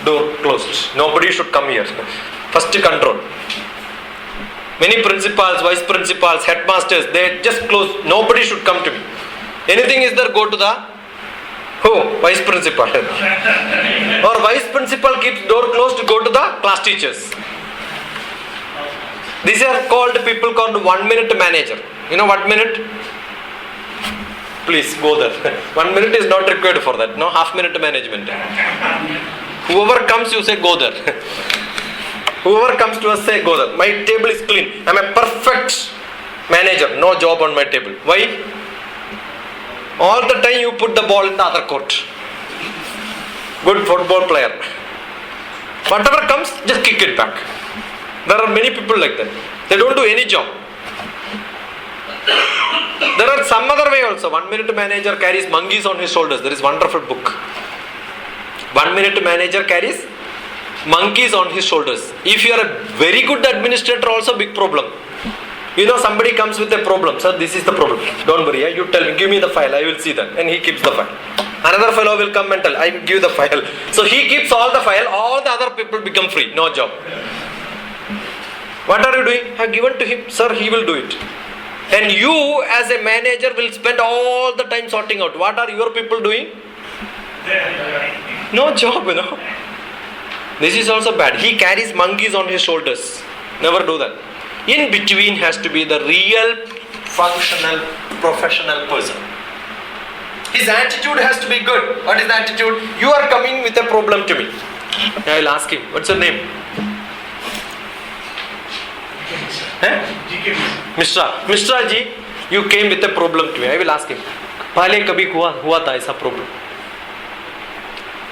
Door closed. Nobody should come here. First control. Many principals, vice principals, headmasters, they just close. Nobody should come to me. Anything is there, go to the vice principal. Or vice principal keeps door closed, go to the class teachers. These are people called 1 minute manager. You know what minute? Please go there. 1 minute is not required for that. No, half minute management. Whoever comes, you say go there. Whoever comes to us, say go there. My table is clean. I am a perfect manager. No job on my table. Why? All the time you put the ball in the other court. Good football player. Whatever comes, just kick it back. There are many people like that. They don't do any job. There are some other way also. 1 minute manager carries monkeys on his shoulders. There is wonderful book. 1 minute manager carries monkeys on his shoulders. If you are a very good administrator, also big problem. You know, somebody comes with a problem. Sir, this is the problem. Don't worry. You tell me. Give me the file. I will see that. And he keeps the file. Another fellow will come and tell. I will give the file. So he keeps all the file. All the other people become free. No job. What are you doing? I have given to him. Sir, he will do it. And you as a manager will spend all the time sorting out. What are your people doing? No job, you know. This is also bad. He carries monkeys on his shoulders. Never do that. In between has to be the real functional professional person. His attitude has to be good. What is the attitude? You are coming with a problem to me. I will ask him, what's your name? Mishra ji, you came with a problem to me. I will ask him, पहले कभी हुआ था ऐसा problem?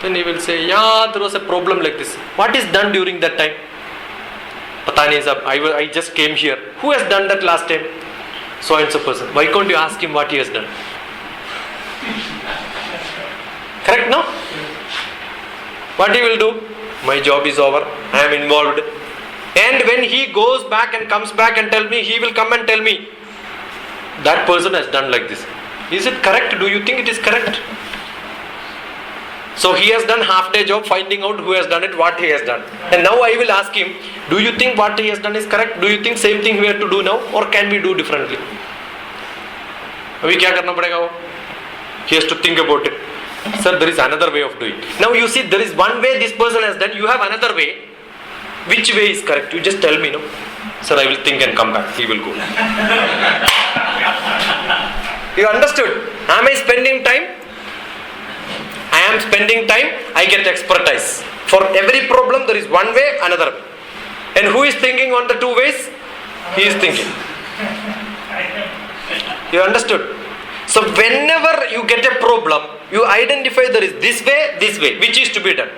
Then he will say, yeah, there was a problem like this. What is done during that time? Pata nahi sab, I just came here. Who has done that last time? So and so person. Why can't you ask him what he has done? Correct, no? What he will do? My job is over. I am involved. And when he goes back and comes back and tell me, he will come and tell me, that person has done like this. Is it correct? Do you think it is correct? So he has done half day job finding out who has done it, what he has done. And now I will ask him, do you think what he has done is correct? Do you think same thing we have to do now, or can we do differently? Abhi kya karna padega wo? He has to think about it. Sir, there is another way of doing. Now you see, there is one way this person has done, you have another way. Which way is correct? You just tell me, no? Sir, I will think and come back. He will go. You understood? Am I spending time? I am spending time, I get expertise. For every problem there is one way, another way. And who is thinking on the two ways? He is thinking. You understood? So whenever you get a problem, you identify there is this way, which is to be done.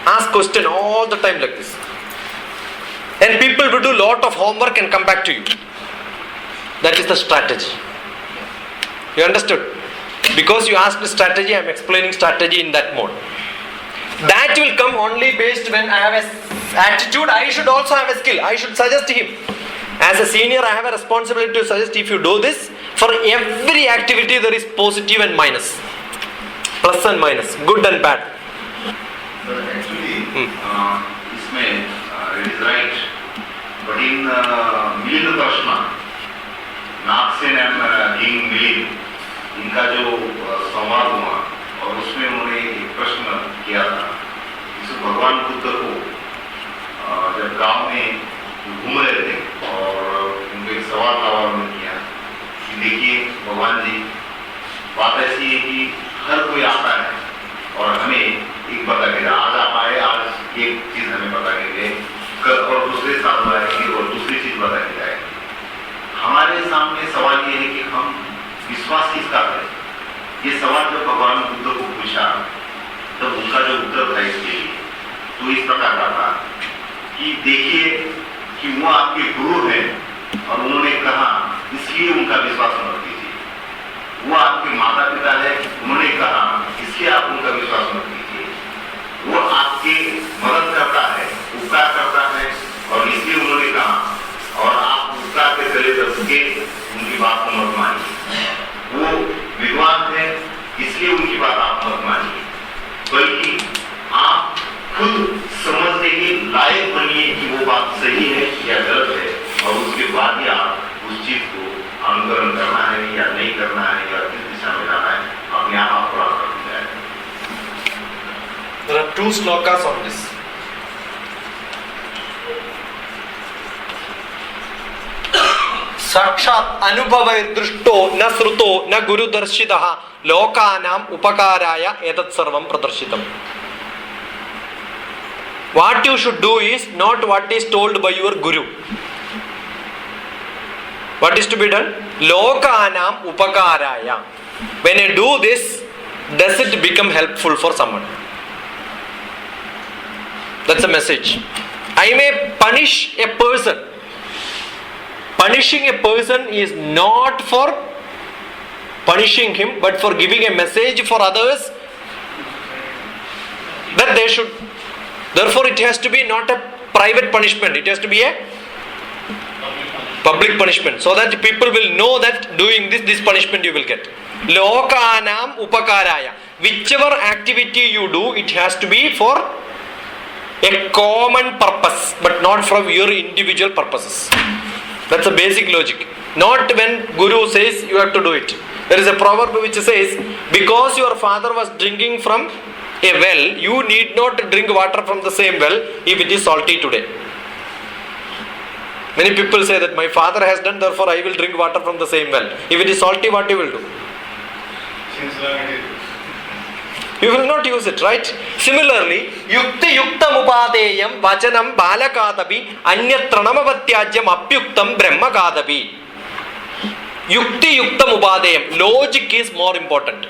Ask question all the time like this. And people will do lot of homework and come back to you. That is the strategy. You understood? Because you asked strategy, I am explaining strategy in that mode. That will come only based when I have an attitude. I should also have a skill. I should suggest him. As a senior, I have a responsibility to suggest, if you do this, for every activity there is positive and minus. Plus and minus. Good and bad. Sir, actually, इसमें it is right. But in Milind Prashna, Naksen and King Milind, इनका जो संवाद हुआ और उसमें उन्होंने एक प्रश्न किया था, इस भगवान बुद्ध को जब गांव में घूम रहे थे और उनको एक सवाल उन्होंने किया कि देखिए भगवान जी, बात ऐसी है कि हर कोई आता है और हमें एक बता के गया, आज आप आए, आज एक चीज हमें बता के गए, कल और दूसरे साल आएगी और दूसरी चीज बता के जाएगी. हमारे सामने सवाल ये है कि हम विश्वास किसका है? ये सवाल जब भगवान बुद्ध को पूछा तब उनका जो उत्तर था इसके लिए तो इस प्रकार का था कि देखिए कि वो आपके गुरु हैं और उन्होंने कहा इसलिए उनका विश्वास मत कीजिए. वो आपके माता पिता है, उन्होंने कहा इसलिए आप उनका विश्वास मत कीजिए. वो आपके मदद करता है, उपकार करता है और इसलिए उन्होंने कहा, और आप उपकार के गले दब के उनकी बात को मत मानिए. वो विद्वान है इसलिए उनकी बात आप मत मानिए, बल्कि आप खुद समझने के लायक बनिए कि वो बात सही है या गलत है और उसके बाद ही आप उस चीज को अनुकरण करना है या नहीं करना है या किस दिशा में जाना है, अपने आप आपको रास्ता मिल जाएगा. There are two slokas on this. साक्षात अनुभव दृष्टो न श्रुतो न गुरुदर्शितः लोकानाम उपकाराय एतत् सर्वं प्रदर्शितम्. What you should do is not what is told by your guru. What is to be done? Lokanam upakaraya. When you do this, does it become helpful for someone? That's a message. I may punish a person. Punishing a person is not for punishing him, but for giving a message for others that they should. Therefore, it has to be not a private punishment. It has to be a public punishment, so that people will know that doing this punishment you will get. Lokanam upakaraya. Whichever activity you do, it has to be for a common purpose, but not from your individual purposes. That's a basic logic. Not when Guru says you have to do it. There is a proverb which says, because your father was drinking from a well, you need not drink water from the same well if it is salty today. Many people say that my father has done, therefore I will drink water from the same well. If it is salty, what you will do? You will not use it, right? Similarly, yukti yuktam upadeyam vachanam balakadabi anyatra namavatyajyam apyuktam brahmakadabi. Yukti yuktam upadeyam. Logic is more important.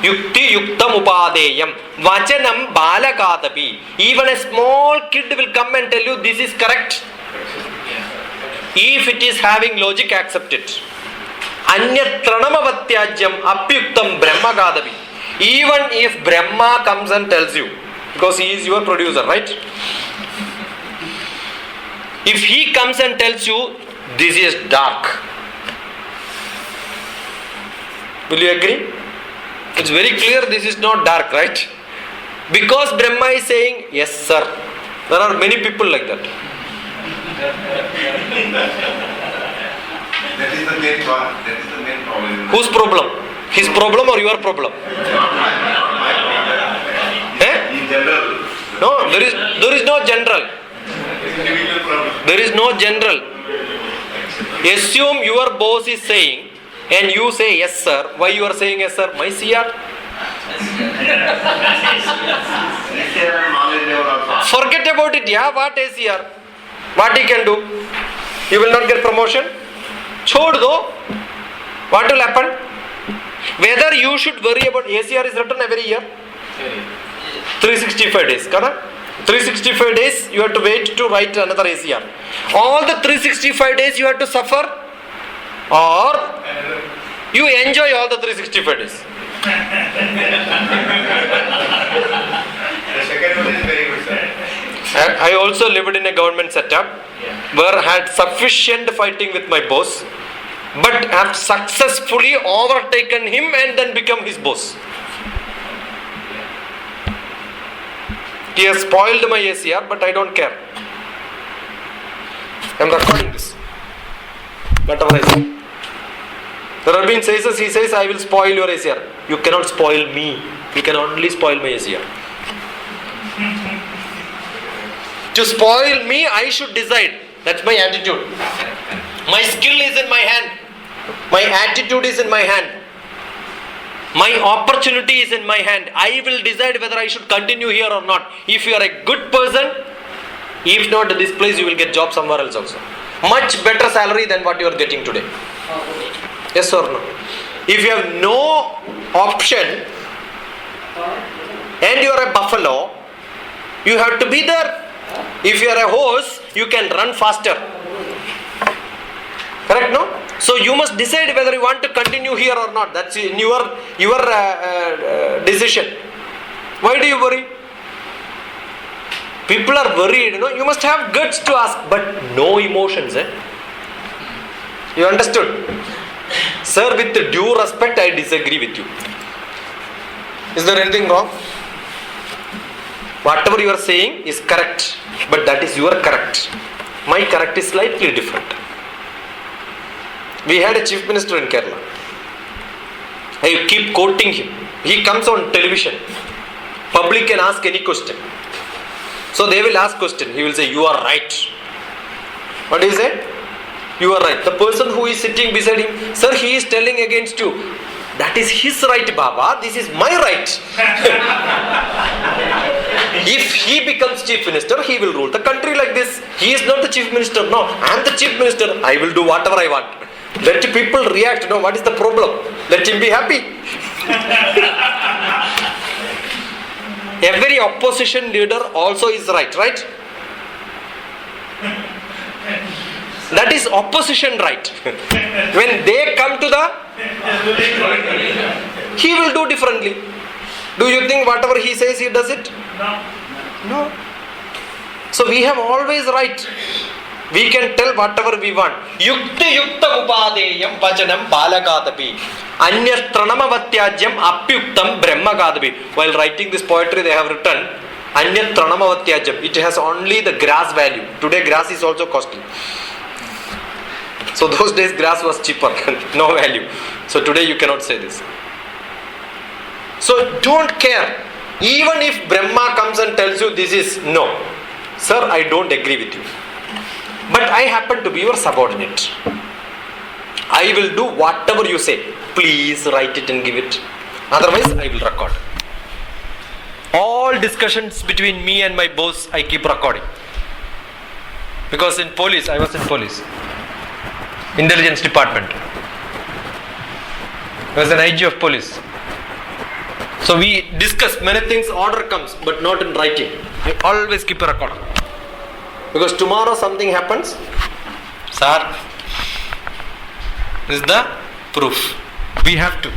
Yukti yuktam upadeyam vachanam balakadabi. Even a small kid will come and tell you this is correct. If it is having logic, accept it. Anyatra namavatyajyam apyuktam brahmakadabi. Even if Brahma comes and tells you, because he is your producer, right? If he comes and tells you, this is dark, will you agree? It's very clear this is not dark, right? Because Brahma is saying, yes sir. There are many people like that. That is the main part. That is the main problem. Whose problem? His problem or your problem? Eh? In general. No, there is no general. Individual problem. There is no general. Assume your boss is saying and you say yes sir. Why you are saying yes sir? My CR. Forget about it. Yeah, what is here? What he can do? You will not get promotion. Chhod do. What will happen? Whether you should worry about ACR is written every year. 365 days. Correct? 365 days you have to wait to write another ACR. All the 365 days you have to suffer, or you enjoy all the 365 days. The second one is very good, sir. I also lived in a government setup where I had sufficient fighting with my boss, but have successfully overtaken him and then become his boss. He has spoiled my ACR, but I don't care. I am recording this. Whatever I say. There have been cases, he says, I will spoil your ACR. You cannot spoil me. You can only spoil my ACR. To spoil me, I should decide. That's my attitude. My skill is in my hand. My attitude is in my hand. My opportunity is in my hand. I will decide whether I should continue here or not. If you are a good person, if not this place, you will get job somewhere else also. Much better salary than what you are getting today. Yes or no? If you have no option and you are a buffalo, you have to be there. If you are a horse, you can run faster. Correct, no? So you must decide whether you want to continue here or not. That's in your decision. Why do you worry? People are worried, you must have guts to ask, but no emotions. You understood? Sir, with due respect, I disagree with you. Is there anything wrong? Whatever you are saying is correct, but that is your correct. My correct is slightly different. We had a chief minister in Kerala. I keep quoting him. He comes on television. Public can ask any question. So they will ask question. He will say, you are right. What do you say? You are right. The person who is sitting beside him, sir, he is telling against you. That is his right, Baba. This is my right. If he becomes chief minister, he will rule the country like this. He is not the chief minister. No, I am the chief minister. I will do whatever I want. Let people react. No, what is the problem? Let him be happy. Every opposition leader also is right, right? That is opposition right. When they come to the, he will do differently. Do you think whatever he says, he does it? No. So we have always right. We can tell whatever we want. Yukti yukta upadeyam vachanam balakadapi. Anyastranamavatyajyam apyuktam brahmakadapi. While writing this poetry, they have written Anyastranamavatyajyam. It has only the grass value. Today grass is also costly. So those days grass was cheaper, no value. So today you cannot say this. So don't care. Even if Brahma comes and tells you this is no. Sir, I don't agree with you. But I happen to be your subordinate. I will do whatever you say. Please write it and give it. Otherwise, I will record. All discussions between me and my boss, I keep recording. Because in police, I was in police. Intelligence department. I was an IG of police. So we discuss many things, order comes, but not in writing. I always keep a record. Because tomorrow something happens, sir, this is the proof. We have to.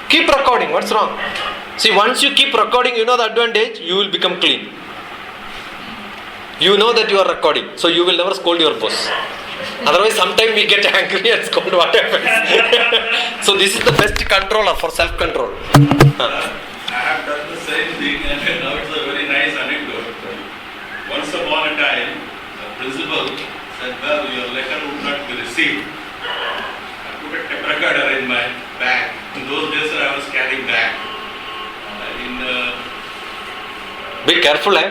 Keep recording, what's wrong? See, once you keep recording, you know the advantage, you will become clean. You know that you are recording, so you will never scold your boss. Otherwise, sometimes we get angry and scold what happens. So this is the best controller for self-control. I have done the same thing, and now it's a very nice anecdote. Once upon a time, the principal said, well, your letter would not be received. I put a tape recorder in my bag. In those days, I was carrying bag. Be careful, eh?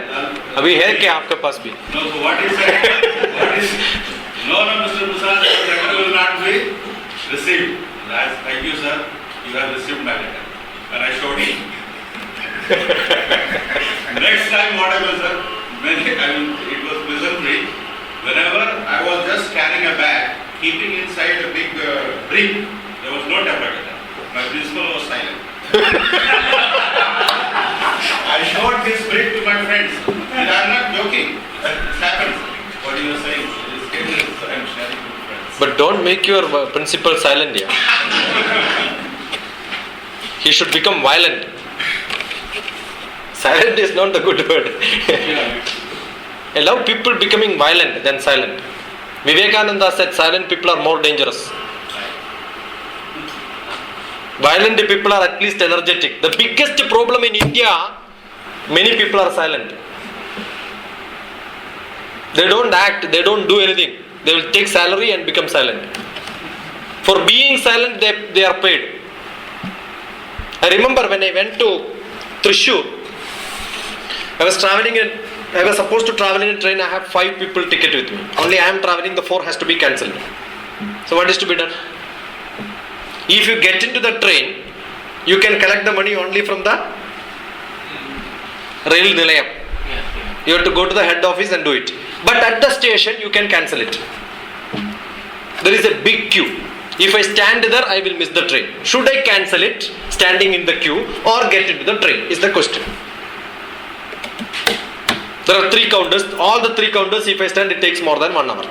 अभी है क्या आपके पास भी? No, so what is that? No, Mr. Prasad, your letter will not be received. Thank you, sir. You have received my letter. And I showed him. Next time, whatever, sir, it was prison-free. Whenever I was just carrying a bag, keeping inside a big brick, there was no tape recorder. My principal was silent. I showed this brick to my friends. And I'm not joking. It happens. What you are saying is I'm sharing with friends. But don't make your principal silent here. He should become violent. Silent is not the good word. Allow people becoming violent than silent. Vivekananda said silent people are more dangerous. Violent people are at least energetic. The biggest problem in India, many people are silent. They don't act, they don't do anything. They will take salary and become silent. For being silent, they are paid. I remember when I went to Thrissur, I was supposed to travel in a train. I have 5 people ticket with me. Only I am traveling, the 4 has to be cancelled. So what is to be done? If you get into the train, you can collect the money only from the rail nilayam. You have to go to the head office and do it. But at the station, you can cancel it. There is a big queue. If I stand there, I will miss the train. Should I cancel it, standing in the queue, or get into the train, is the question. There are 3 counters. All the 3 counters, if I stand, it takes more than 1 hour.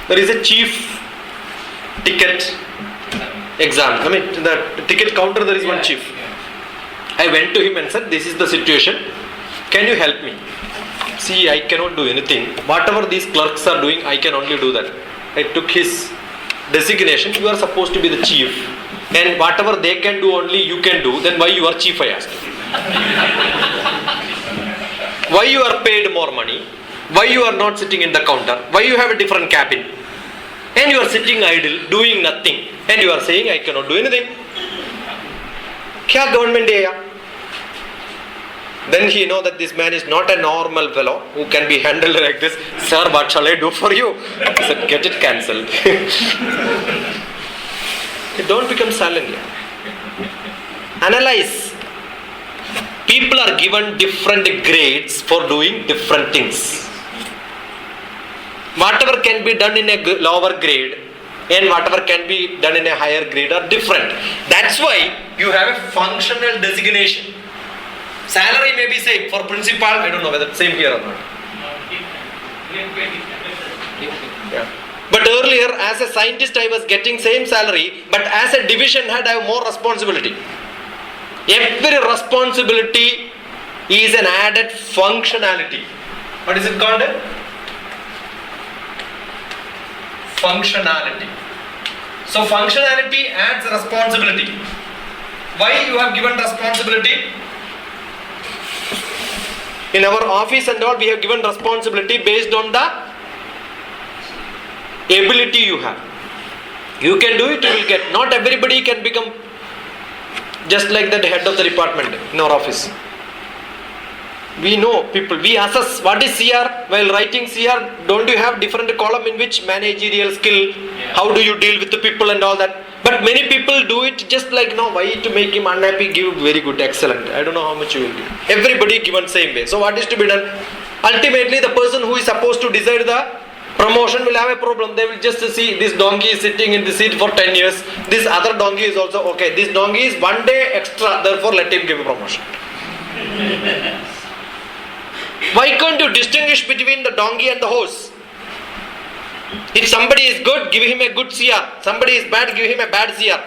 There is a chief ticket exam. I mean, the ticket counter, there is one chief. I went to him and said, this is the situation. Can you help me? See, I cannot do anything. Whatever these clerks are doing, I can only do that. I took his designation. You are supposed to be the chief. And whatever they can do, only you can do. Then why you are chief, I asked. Why you are paid more money? Why you are not sitting in the counter? Why you have a different cabin? And you are sitting idle, doing nothing. And you are saying, I cannot do anything. Kya government hai? Then he know that this man is not a normal fellow who can be handled like this. Sir, what shall I do for you? I said, get it cancelled. Don't become silent here. Analyze. People are given different grades for doing different things. Whatever can be done in a lower grade and whatever can be done in a higher grade are different. That's why you have a functional designation. Salary may be same. For principal, I don't know whether it's same here or not. Yeah. But earlier, as a scientist, I was getting same salary, but as a division head, I have more responsibility. Every responsibility is an added functionality. What is it called? Functionality. So functionality adds responsibility. Why you have given responsibility? In our office and all, we have given responsibility based on the ability you have. You can do it, you will get. Not everybody can become just like the head of the department in our office. We know people, we assess what is CR. While writing CR, don't you have different column in which managerial skill, how do you deal with the people and all that. But many people do it just like, no, why to make him unhappy, give very good, excellent. I don't know how much you will give. Everybody given same way. So what is to be done? Ultimately, the person who is supposed to decide the promotion will have a problem. They will just see this donkey is sitting in the seat for 10 years. This other donkey is also okay. This donkey is 1 day extra. Therefore, let him give a promotion. Why can't you distinguish between the donkey and the horse? If somebody is good, give him a good CR. Somebody is bad, give him a bad CR.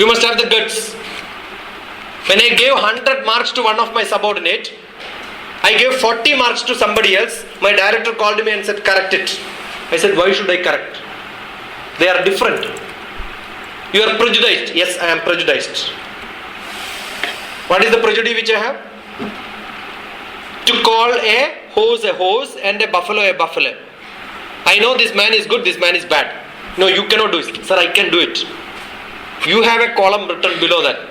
You must have the guts. When I gave 100 marks to one of my subordinate, I gave 40 marks to somebody else. My director called me and said, correct it. I said, why should I correct? They are different. You are prejudiced. Yes, I am prejudiced. What is the prejudice which I have? To call a horse and a buffalo. I know this man is good, this man is bad. No, you cannot do it. Sir, I can do it. You have a column written below that.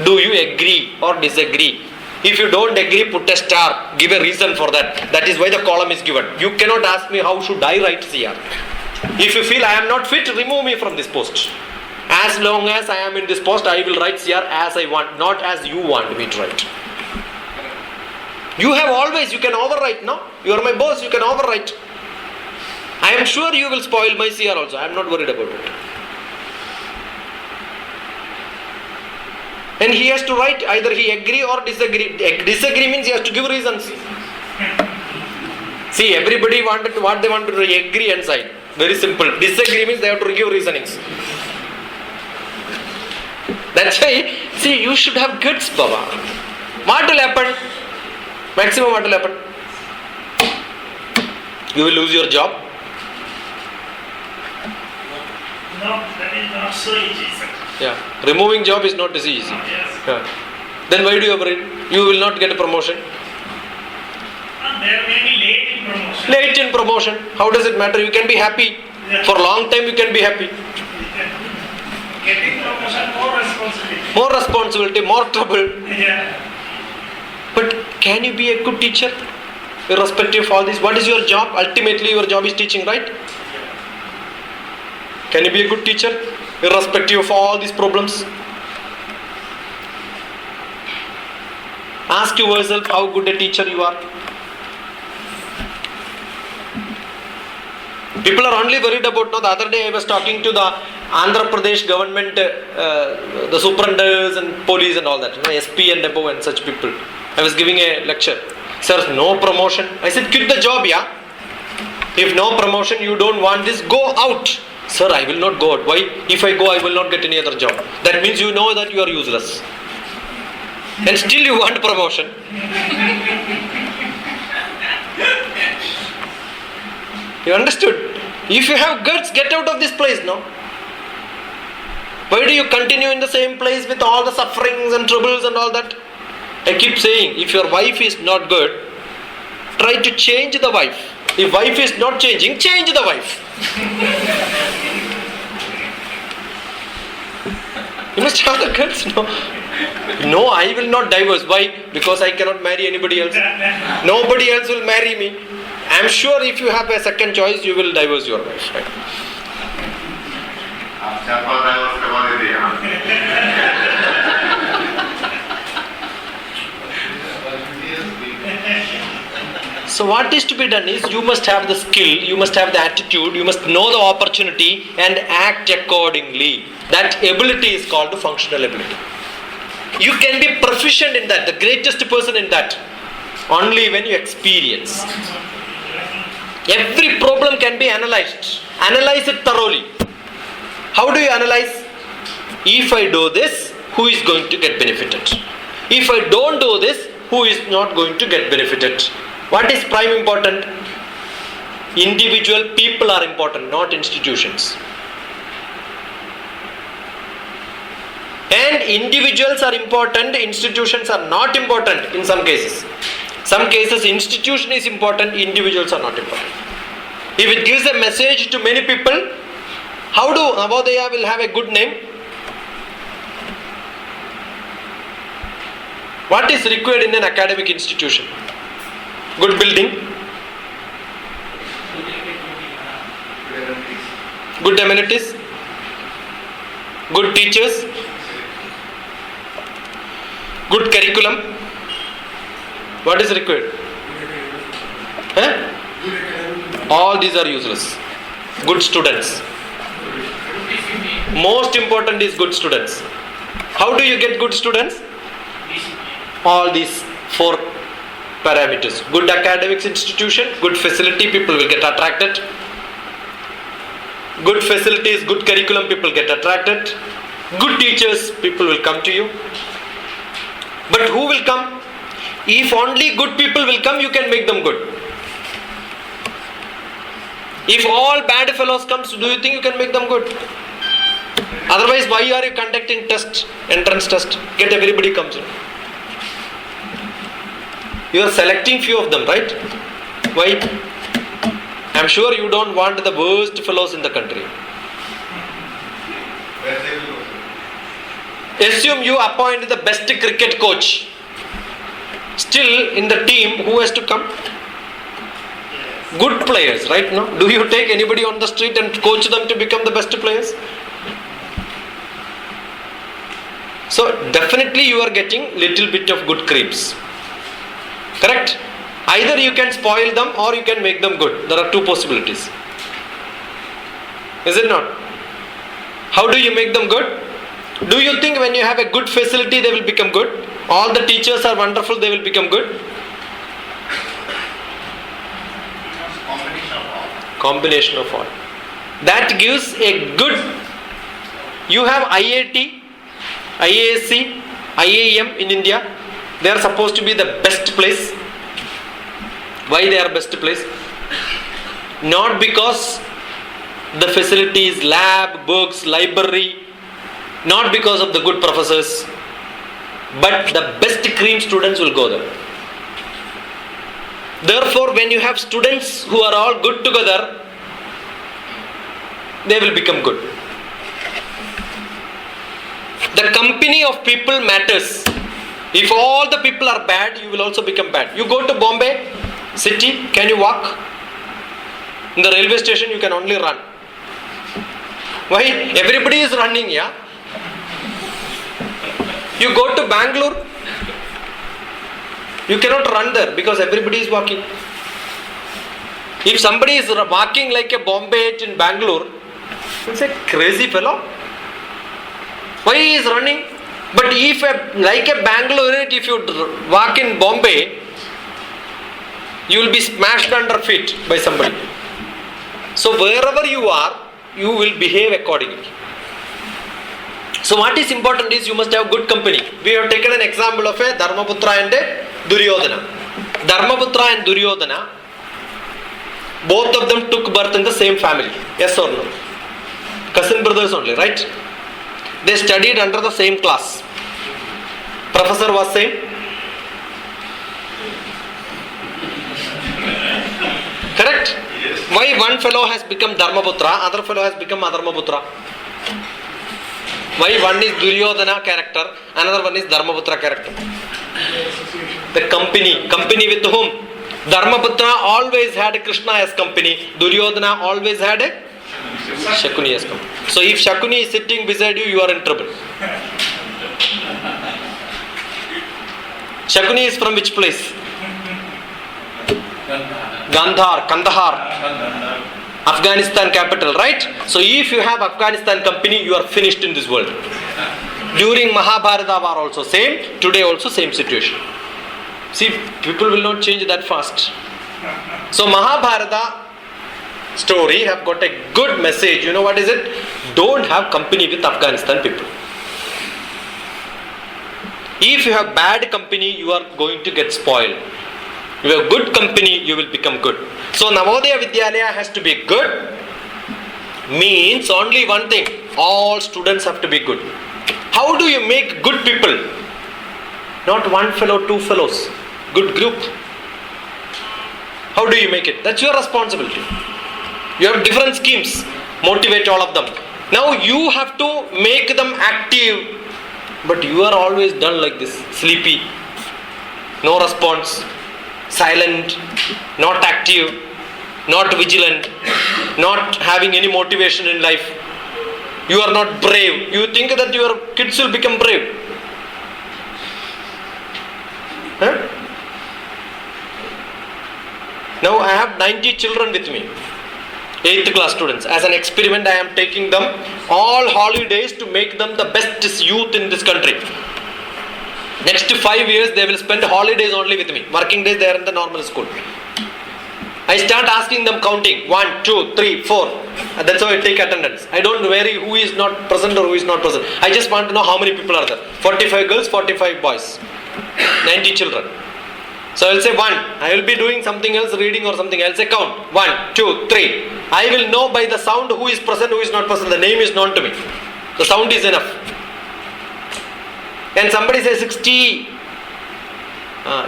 Do you agree or disagree? If you don't agree, put a star. Give a reason for that. That is why the column is given. You cannot ask me how should I write CR. If you feel I am not fit, remove me from this post. As long as I am in this post, I will write CR as I want, not as you want me to write. You have always, you can overwrite, no? You are my boss, you can overwrite. I am sure you will spoil my CR also. I am not worried about it. And he has to write either he agree or disagree. Disagree means he has to give reasons. See, everybody wanted to, what they want to do, agree and sign. Very simple. Disagree means they have to give reasonings. That's why, see, you should have guts, Baba. What will happen? Maximum what will happen? You will lose your job. No, that is not so easy, sir. Yeah. Removing job is not easy. Yes. Yeah. Then why do you operate? You will not get a promotion. And there may be late in promotion. Late in promotion. How does it matter? You can be happy. Yeah. For a long time you can be happy. Getting promotion, more responsibility. More responsibility, more trouble. Yeah. But can you be a good teacher? Irrespective of all this. What is your job? Ultimately your job is teaching, right? Can you be a good teacher? Irrespective of all these problems. Ask yourself how good a teacher you are. People are only worried about, no, the other day I was talking to the Andhra Pradesh government, the superintendents and police and all that, SP and above and such people. I was giving a lecture. Sir, no promotion. I said, quit the job, yeah. If no promotion, you don't want this, go out. Sir, I will not go out. Why? If I go, I will not get any other job. That means you know that you are useless. And still you want promotion. You understood? If you have guts, get out of this place, no? Why do you continue in the same place with all the sufferings and troubles and all that? I keep saying, if your wife is not good, try to change the wife. If wife is not changing, change the wife. You must have the guts, no? No, I will not divorce. Why? Because I cannot marry anybody else. Nobody else will marry me. I am sure if you have a second choice, you will divorce your wife. Right? So what is to be done is, you must have the skill, you must have the attitude, you must know the opportunity and act accordingly. That ability is called functional ability. You can be proficient in that, the greatest person in that, only when you experience. Every problem can be analyzed. Analyze it thoroughly. How do you analyze? If I do this, who is going to get benefited? If I don't do this, who is not going to get benefited? What is prime important? Individual people are important, not institutions. And individuals are important, institutions are not important in some cases. Some cases institution is important, individuals are not important. If it gives a message to many people, how do Navodaya will have a good name? What is required in an academic institution? Good building, good amenities, good teachers, good curriculum. What is required? All these are useless. Good students. Most important is good students. How do you get good students? All these four parameters. Good academics institution, good facility, people will get attracted. Good facilities, good curriculum, people get attracted. Good teachers, people will come to you. But who will come? If only good people will come, you can make them good. If all bad fellows comes, do you think you can make them good? Otherwise, why are you conducting test, entrance test? Get everybody comes in. You are selecting few of them, right? Why? I am sure you don't want the worst fellows in the country. Where they will go? Assume you appoint the best cricket coach. Still in the team, who has to come? Good players, right? No? Do you take anybody on the street and coach them to become the best players? So definitely you are getting little bit of good creeps. Correct? Either you can spoil them or you can make them good. There are two possibilities. Is it not? How do you make them good? Do you think when you have a good facility they will become good? All the teachers are wonderful, they will become good? Combination of all. That gives a good. You have IIT, IASC, IIM in India. They are supposed to be the best place. Why they are best place? Not because the facilities, lab, books, library, not because of the good professors, but the best cream students will go there. Therefore, when you have students who are all good together, they will become good. The company of people matters. If all the people are bad, you will also become bad. You go to Bombay city, can you walk? In the railway station, you can only run. Why? Everybody is running, yeah? You go to Bangalore, you cannot run there because everybody is walking. If somebody is walking like a Bombay in Bangalore, it's a crazy fellow. Why he is running? But if like a Bangalore, if you walk in Bombay, you will be smashed under feet by somebody. So wherever you are, you will behave accordingly. So what is important is you must have good company. We have taken an example of a Dharmaputra and a Duryodhana. Dharmaputra and Duryodhana, both of them took birth in the same family. Yes or no? Cousin brothers only, right? They studied under the same class. Professor was same. Correct? Yes. Why one fellow has become Dharmaputra, other fellow has become Adharmaputra? Why one is Duryodhana character, another one is Dharmaputra character? The company. Company with whom? Dharmaputra always had Krishna as company. Duryodhana always had a Shakuni as company. So if Shakuni is sitting beside you, you are in trouble. Shakuni is from which place? Kandahar. Afghanistan capital, right? So if you have Afghanistan company, you are finished in this world. During Mahabharata war also same, today also same situation. See, people will not change that fast. So Mahabharata story have got a good message. You know what is it? Don't have company with Afghanistan people. If you have bad company, you are going to get spoiled. You have good company, you will become good. So Navodaya Vidyalaya has to be good. Means only one thing. All students have to be good. How do you make good people? Not one fellow, two fellows. Good group. How do you make it? That's your responsibility. You have different schemes. Motivate all of them. Now you have to make them active. But you are always done like this. Sleepy. No response. Silent. Not active. Not vigilant. Not having any motivation in life. You are not brave. You think that your kids will become brave. Huh? Now I have 90 children with me. 8th class students. As an experiment, I am taking them all holidays to make them the best youth in this country. Next 5 years, they will spend holidays only with me. Working days, they are in the normal school. I start asking them counting. 1, 2, 3, 4. And that's how I take attendance. I don't vary who is not present or who is not present. I just want to know how many people are there. 45 girls, 45 boys. 90 children. So I will say 1. I will be doing something else, reading or something. I will say count. 1, 2, 3. I will know by the sound who is present, who is not present. The name is known to me. The sound is enough. And somebody says 60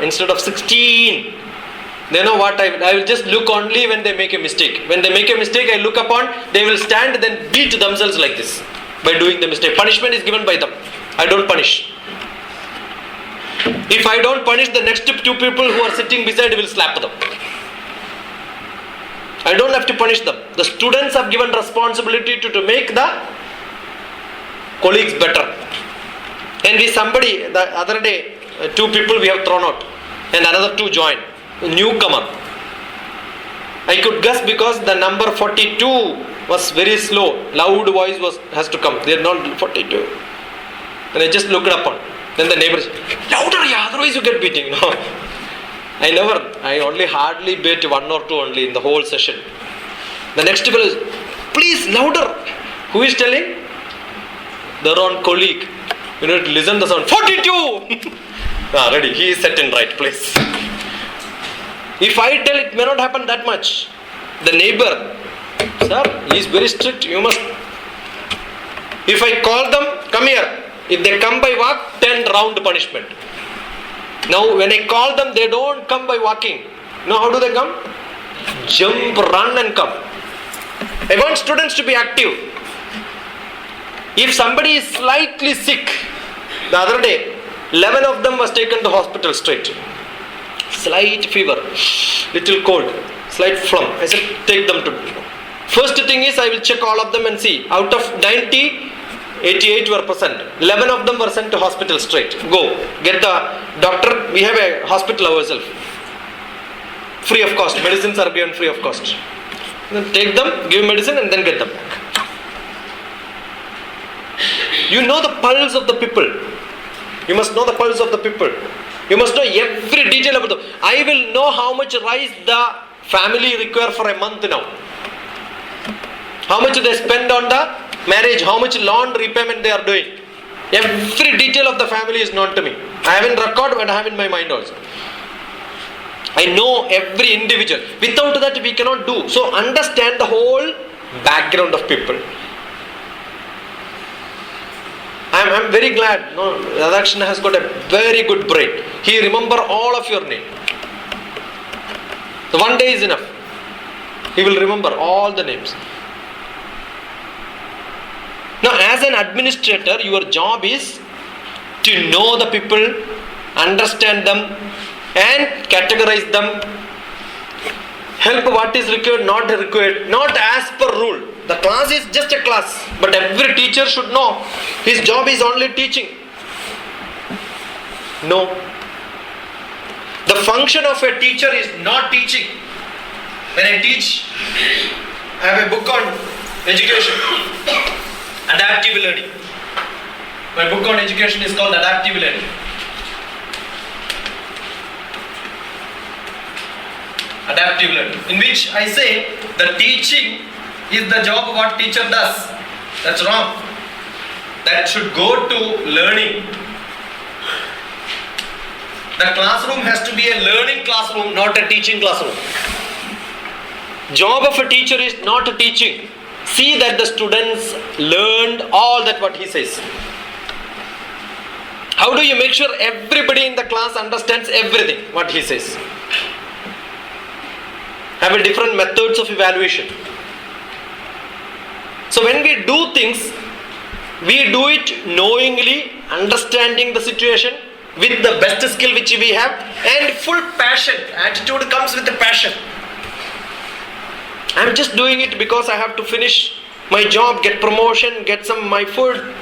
instead of 16. They know what I will just look only when they make a mistake. When they make a mistake, I look upon, they will stand then beat themselves like this by doing the mistake. Punishment is given by them. I don't punish. If I don't punish, the next 2 people who are sitting beside will slap them. I don't have to punish them. The students have given responsibility to make the colleagues better. And the other day, 2 people we have thrown out and another 2 joined. Newcomer. I could guess because the number 42 was very slow. Loud voice has to come. They are not 42. And I just looked upon. Then the neighbors, louder, yeah, otherwise you get beating. No. I only hardly beat 1 or 2 only in the whole session. The next people is, please, louder. Who is telling? Their own colleague. You know, listen to the sound. 42! Ready. He is set in right place. If I tell, it may not happen that much. The neighbor, sir, he is very strict. You must. If I call them, come here. If they come by walk, 10 round punishment. Now, when I call them, they don't come by walking. Now, how do they come? Jump, run and come. I want students to be active. If somebody is slightly sick, the other day, 11 of them was taken to hospital straight. Slight fever, little cold, slight phlegm. I said, take them to. First thing is, I will check all of them and see. Out of 90, 88 were present. 11 of them were sent to hospital straight. Go, get the doctor. We have a hospital ourselves. Free of cost. Medicines are given free of cost. Then take them, give medicine and then get them back. You know the pulse of the people. You must know the pulse of the people. You must know every detail about them. I will know how much rice the family require for a month now. How much they spend on the marriage, how much loan repayment they are doing. Every detail of the family is known to me. I have in record but I have in my mind also. I know every individual. Without that we cannot do. So understand the whole background of people. I'm very glad. No, Radhakrishna has got a very good brain. He remember all of your name. So one day is enough. He will remember all the names. Now, as an administrator, your job is to know the people, understand them, and categorize them. Help what is required, not as per rule. The class is just a class, but every teacher should know his job is only teaching. No. The function of a teacher is not teaching. When I teach, I have a book on education, adaptive learning. My book on education is called Adaptive Learning. Adaptive learning, in which I say the teaching is the job of what teacher does. That's wrong. That should go to learning. The classroom has to be a learning classroom, not a teaching classroom. Job of a teacher is not teaching. See that the students learned all that what he says. How do you make sure everybody in the class understands everything what he says? Have a different methods of evaluation. So when we do things, we do it knowingly, understanding the situation with the best skill which we have and full passion. Attitude comes with the passion. I am just doing it because I have to finish my job, get promotion, get some my food.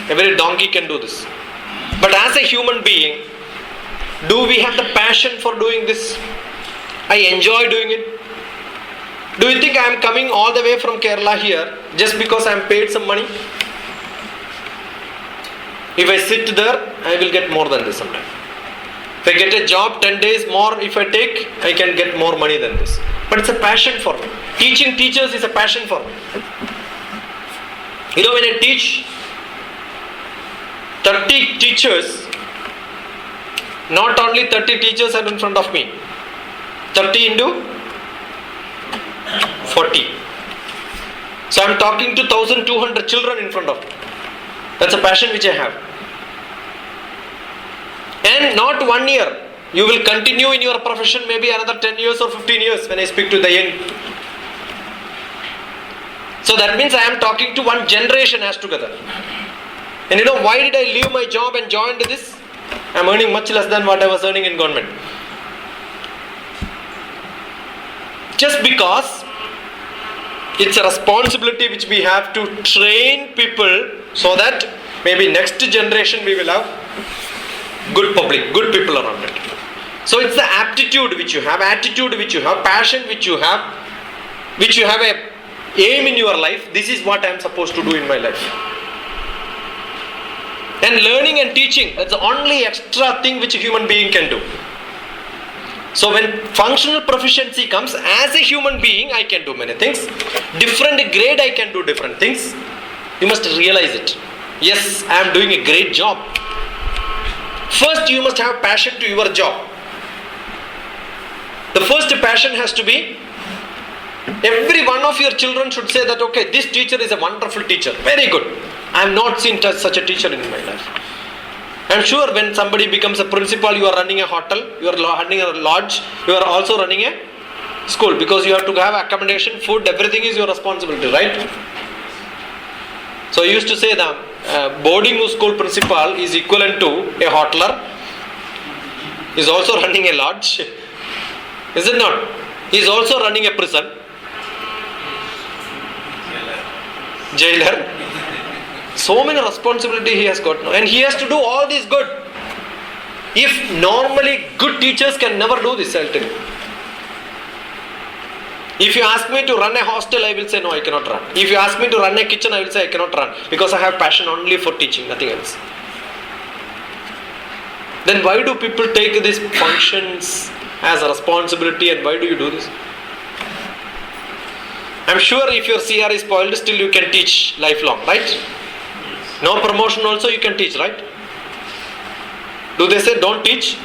Every donkey can do this. But as a human being, do we have the passion for doing this? I enjoy doing it. Do you think I am coming all the way from Kerala here just because I am paid some money? If I sit there, I will get more than this sometimes. If I get a job 10 days more, if I take, I can get more money than this. But it's a passion for me. Teaching teachers is a passion for me. You know, when I teach 30 teachers, Not only 30 teachers are in front of me. 30 into 40. So I'm talking to 1200 children in front of me. That's a passion which I have. And not 1 year. You will continue in your profession maybe another 10 years or 15 years when I speak to the young. So that means I am talking to one generation as together. And you know why did I leave my job and join this? I am earning much less than what I was earning in government. Just because it's a responsibility which we have to train people so that maybe next generation we will have good public, good people around it. So it's the aptitude which you have, attitude which you have, passion which you have a aim in your life. This is what I am supposed to do in my life. And learning and teaching, that's the only extra thing which a human being can do. So when functional proficiency comes, as a human being I can do many things. Different grade I can do different things. You must realize it. Yes, I am doing a great job. First you must have passion to your job. The first passion has to be, every one of your children should say that, okay, this teacher is a wonderful teacher. Very good. I have not seen such a teacher in my life. I am sure when somebody becomes a principal, you are running a hotel, you are running a lodge, you are also running a school, because you have to have accommodation, food, everything is your responsibility, right? So I used to say that boarding school principal is equivalent to a hotler, is also running a lodge, is it not? He is also running a prison, jailer. So many responsibility he has got now, and he has to do all this good. If normally good teachers can never do this, I'll tell you. If you ask me to run a hostel, I will say no, I cannot run. If you ask me to run a kitchen, I will say I cannot run, because I have passion only for teaching, nothing else. Then why do people take these functions as a responsibility, and why do you do this? I'm sure if your CR is spoiled, still you can teach lifelong, right? No promotion also you can teach, right? Do they say don't teach?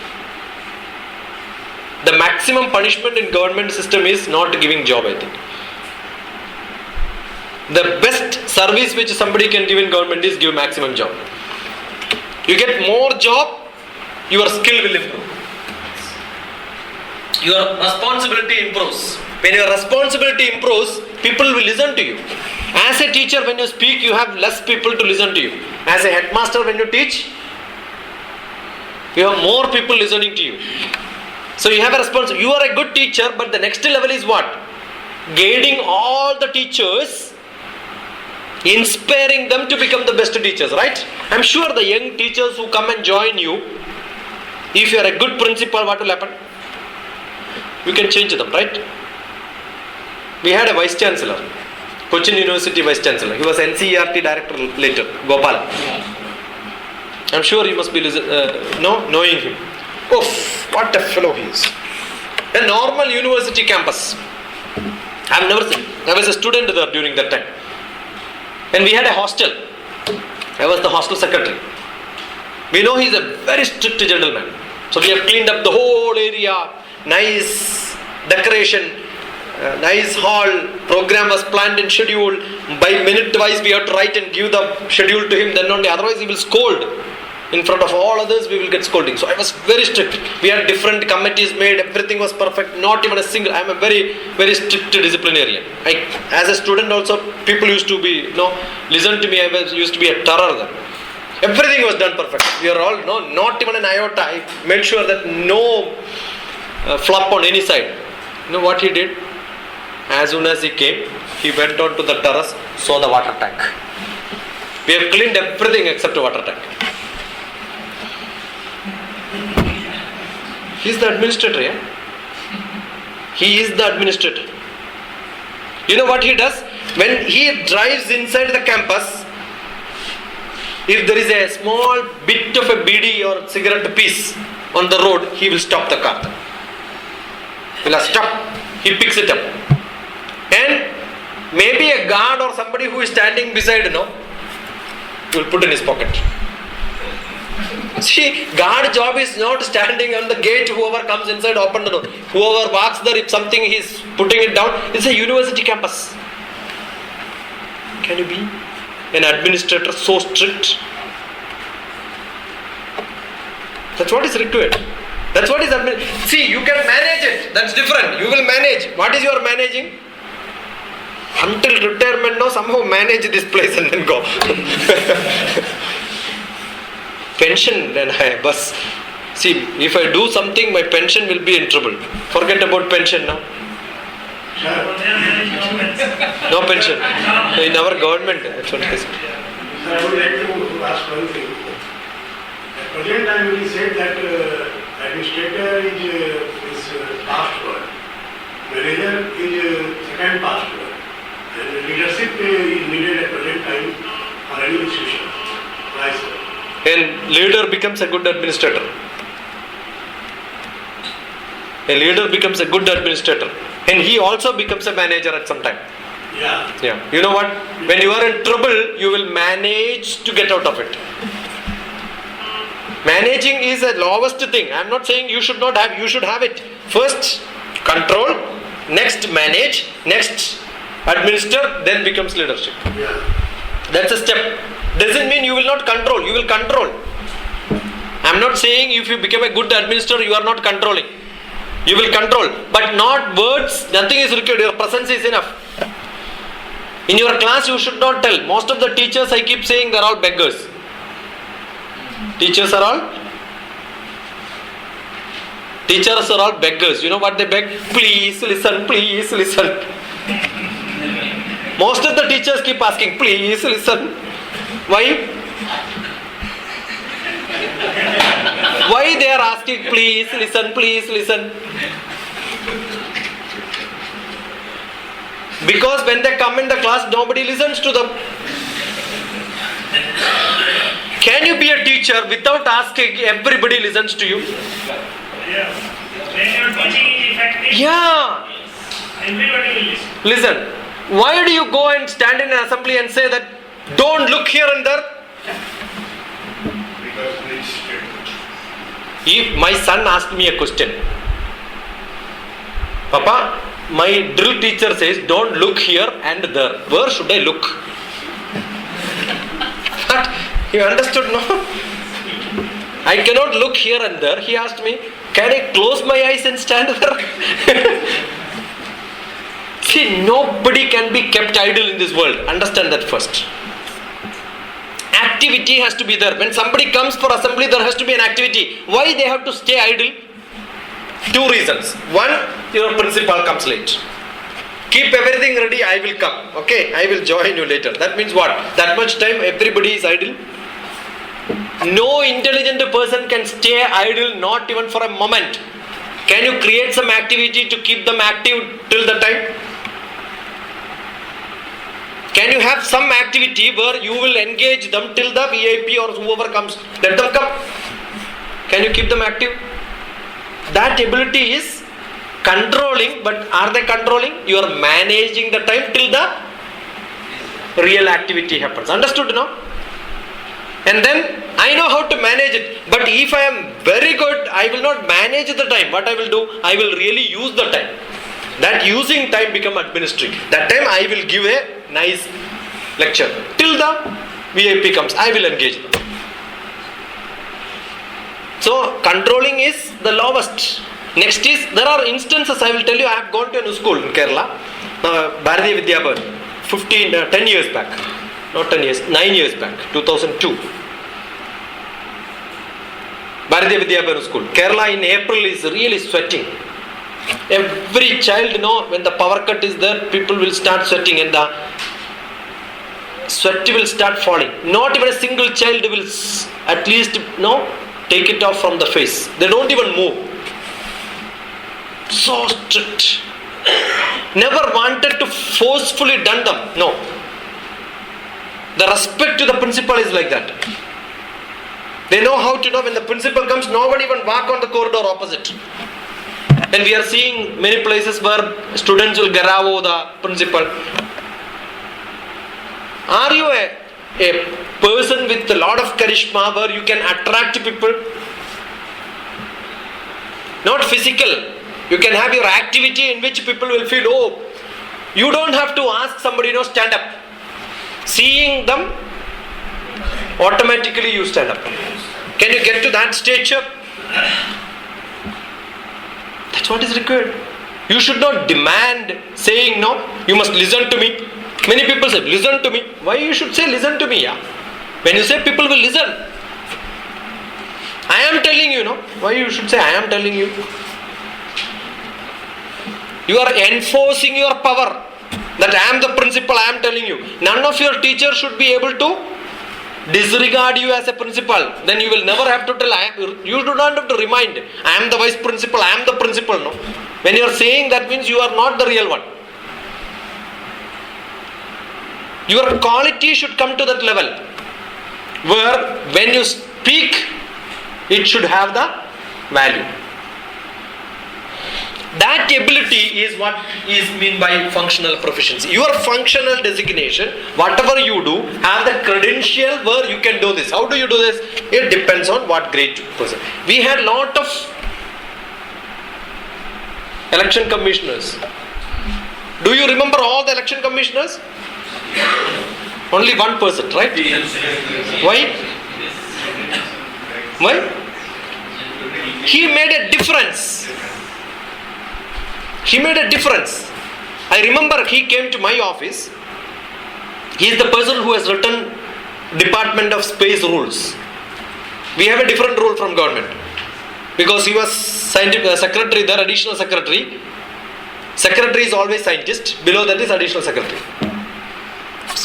The maximum punishment in government system is not giving job, I think. The best service which somebody can give in government is give maximum job. You get more job, your skill will improve. Your responsibility improves. When your responsibility improves, people will listen to you. As a teacher, when you speak, you have less people to listen to you. As a headmaster, when you teach, you have more people listening to you. So you have a responsibility. You are a good teacher, but the next level is what? Guiding all the teachers, inspiring them to become the best teachers, right? I'm sure the young teachers who come and join you, if you are a good principal, what will happen? You can change them, right? We had a vice chancellor, Cochin University vice chancellor. He was NCERT director later, Gopal. I'm sure you must be knowing him. Oh, what a fellow he is. A normal university campus. I've never seen. I was a student there during that time. And we had a hostel. I was the hostel secretary. We know he is a very strict gentleman. So we have cleaned up the whole area. Nice decoration. Nice hall. Program was planned and scheduled. By minute wise we have to write and give the schedule to him. Then only, otherwise he will scold. In front of all others we will get scolding. So I was very strict. We had different committees made. Everything was perfect. Not even a single. I am a very, very strict disciplinarian. As a student also, people used to be, listen to me. I used to be a terror then. Everything was done perfect. We are all, not even an iota. I made sure that no flop on any side. You know what he did? As soon as he came, he went on to the terrace, saw the water tank. We have cleaned everything except the water tank. He is the administrator, yeah? He is the administrator. You know what he does? When he drives inside the campus, if there is a small bit of a BD or cigarette piece on the road, he will stop the car. He will stop. He picks it up. And maybe a guard or somebody who is standing beside, he will put in his pocket. See, God's job is not standing on the gate, whoever comes inside, open the door. Whoever walks there, if something he's putting it down, it's a university campus. Can you be an administrator so strict? That's what is required. That's what is see, you can manage it. That's different. You will manage. What is your managing? Until retirement, no, somehow manage this place and then go. Pension, then I bus. See, if I do something, my pension will be in trouble. Forget about pension now. No pension. In our government, that's what I said. I would like to ask one thing. At present time, we said that administrator is past word, manager is second past word, and leadership is needed at present time for any institution. Right, sir. And leader becomes a good administrator. A leader becomes a good administrator. And he also becomes a manager at some time. Yeah. You know what? When you are in trouble, you will manage to get out of it. Managing is a lowest thing. I am not saying you should not have. You should have it. First, control. Next, manage. Next, administer. Then becomes leadership. Yeah. That's a step. Doesn't mean you will not control. You will control. I am not saying if you become a good administrator, you are not controlling. You will control. But not words. Nothing is required. Your presence is enough. In your class, you should not tell. Most of the teachers, I keep saying, they are all beggars. Teachers are all beggars. You know what they beg? Please listen, please listen. Most of the teachers keep asking, please listen. Why? Why they are asking, please listen, please listen? Because when they come in the class, nobody listens to them. Can you be a teacher without asking everybody listens to you? Yeah. When your teaching is effective, Yeah. everybody will listen. Listen, why do you go and stand in an assembly and say that don't look here and there? Because it's strict. If my son asked me a question, Papa, my drill teacher says don't look here and there. Where should I look? What? You understood, no? I cannot look here and there. He asked me, can I close my eyes and stand there? See, nobody can be kept idle in this world. Understand that first. Activity has to be there. When somebody comes for assembly, there has to be an activity. Why they have to stay idle? Two reasons. One, your principal comes late. Keep everything ready, I will come. Okay, I will join you later. That means what? That much time everybody is idle? No intelligent person can stay idle, not even for a moment. Can you create some activity to keep them active till the time? Can you have some activity where you will engage them till the VIP or whoever comes? Let them come. Can you keep them active? That ability is controlling, but are they controlling? You are managing the time till the real activity happens. Understood now? And then I know how to manage it. But if I am very good, I will not manage the time. What I will do? I will really use the time. That using time become administrative. That time I will give a nice lecture. Till the VIP comes, I will engage them. So controlling is the lowest. Next is, there are instances, I will tell you, I have gone to a school in Kerala, Bharatiya Vidyabhavan, 10 years back. Not 10 years, 9 years back, 2002. Bharatiya Vidyabhavan school. Kerala in April is really sweating. Every child, when the power cut is there, people will start sweating and the sweat will start falling. Not even a single child will at least, take it off from the face. They don't even move. So strict. Never wanted to forcefully done them. No. The respect to the principal is like that. They know how to know when the principal comes, no one even walk on the corridor opposite. And we are seeing many places where students will garavo the principal. Are you a person with a lot of charisma where you can attract people. Not physical. You can have your activity in which people will feel, oh, you don't have to ask somebody, stand up. Seeing them, automatically you stand up. Can you get to that stature? That's what is required. You should not demand saying, no, you must listen to me. Many people say, listen to me. Why you should say, listen to me? Yeah? When you say, people will listen. I am telling you, why you should say, I am telling you? You are enforcing your power. That I am the principal, I am telling you. None of your teachers should be able to disregard you as a principal. Then you will never have to tell, you do not have to remind, I am the vice principal, I am the principal. No. When you are saying that means you are not the real one. Your quality should come to that level where when you speak, it should have the value. That ability is what is meant by functional proficiency. Your functional designation, whatever you do, have the credential where you can do this. How do you do this? It depends on what grade person. We had lot of election commissioners. Do you remember all the election commissioners? Only one person, right? Why? Why? He made a difference. He made a difference. I remember he came to my office. He is the person who has written Department of Space rules. We have a different rule from government. Because he was scientific secretary there, additional secretary. Secretary is always scientist. Below that is additional secretary.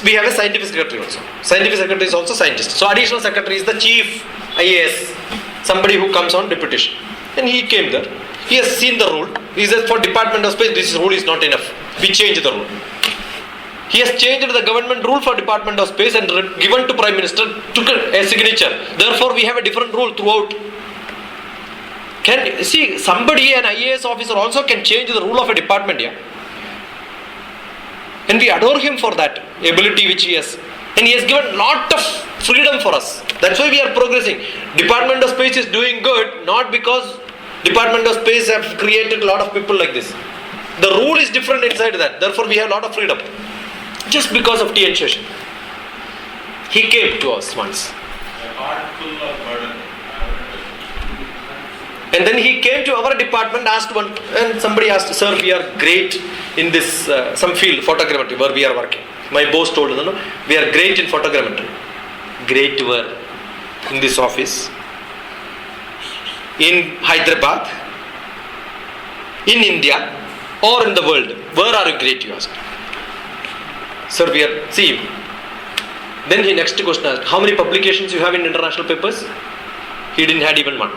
We have a scientific secretary also. Scientific secretary is also scientist. So additional secretary is the chief IAS. Somebody who comes on deputation. And he came there. He has seen the rule. He says for Department of Space, this rule is not enough. We change the rule. He has changed the government rule for Department of Space and given to Prime Minister, took a signature. Therefore, we have a different rule throughout. Can see somebody, an IAS officer also can change the rule of a department, yeah? And we adore him for that ability which he has. And he has given lot of freedom for us. That's why we are progressing. Department of Space is doing good, not because Department of Space have created a lot of people like this. The rule is different inside that. Therefore, we have a lot of freedom. Just because of T.N. Sheshan. He came to us once. A heart full of burden. And then he came to our department, asked one, and somebody asked, sir, we are great in this, some field, photogrammetry, where we are working. My boss told us, no, we are great in photogrammetry. Great where? In this office. In Hyderabad, in India, or in the world. Where are you great, you asked? Sir, we are, see, then he next question asked, how many publications you have in international papers? He didn't have even one.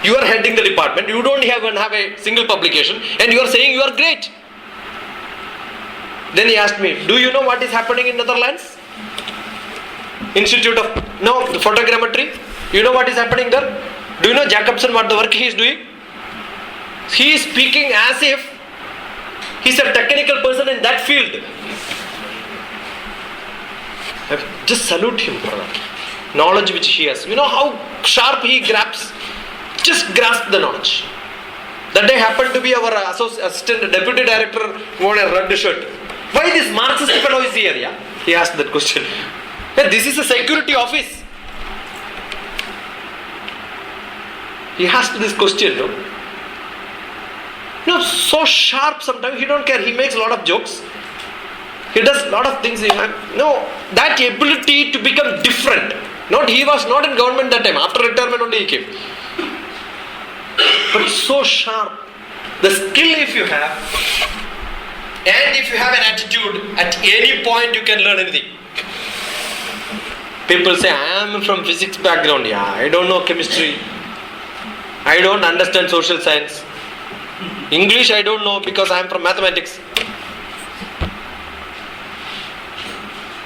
You are heading the department, you don't even have a single publication, and you are saying you are great. Then he asked me, do you know what is happening in Netherlands? Institute of, no, photogrammetry. You know what is happening there? Do you know Jacobson, what the work he is doing? He is speaking as if he is a technical person in that field. I just salute him for that. Knowledge which he has. You know how sharp he grabs. Just grasp the knowledge. That day happened to be our assistant deputy director who wore a red shirt. Why this Marxist fellow is here? Yeah? He asked that question. Hey, this is a security office. He asked this question, no? No, so sharp sometimes, he don't care. He makes a lot of jokes. He does a lot of things. No, that ability to become different. Not, he was not in government that time. After retirement only he came. But so sharp. The skill if you have, and if you have an attitude, at any point you can learn anything. People say, I am from physics background. Yeah, I don't know chemistry. I don't understand social science. English I don't know because I am from mathematics.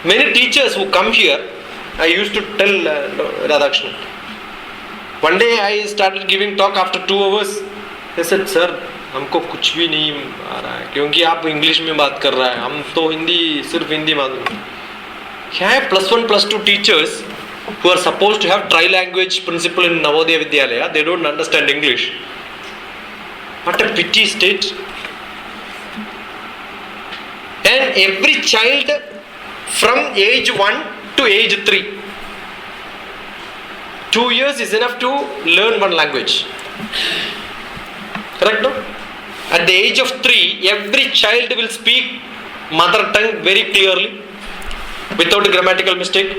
Many teachers who come here, I used to tell Radhakrishnan. One day I started giving talk after 2 hours. They said, sir, हमको कुछ भी नहीं आ रहा है क्योंकि आप English में बात कर रहा है हम तो हिंदी सिर्फ हिंदी मालूम I have +1, +2 teachers who are supposed to have tri-language principle in Navodaya Vidyalaya. They don't understand English. What a pity state. And every child from age 1 to age 3, 2 years is enough to learn one language. Correct, no? At the age of 3, every child will speak mother tongue very clearly, without grammatical mistake.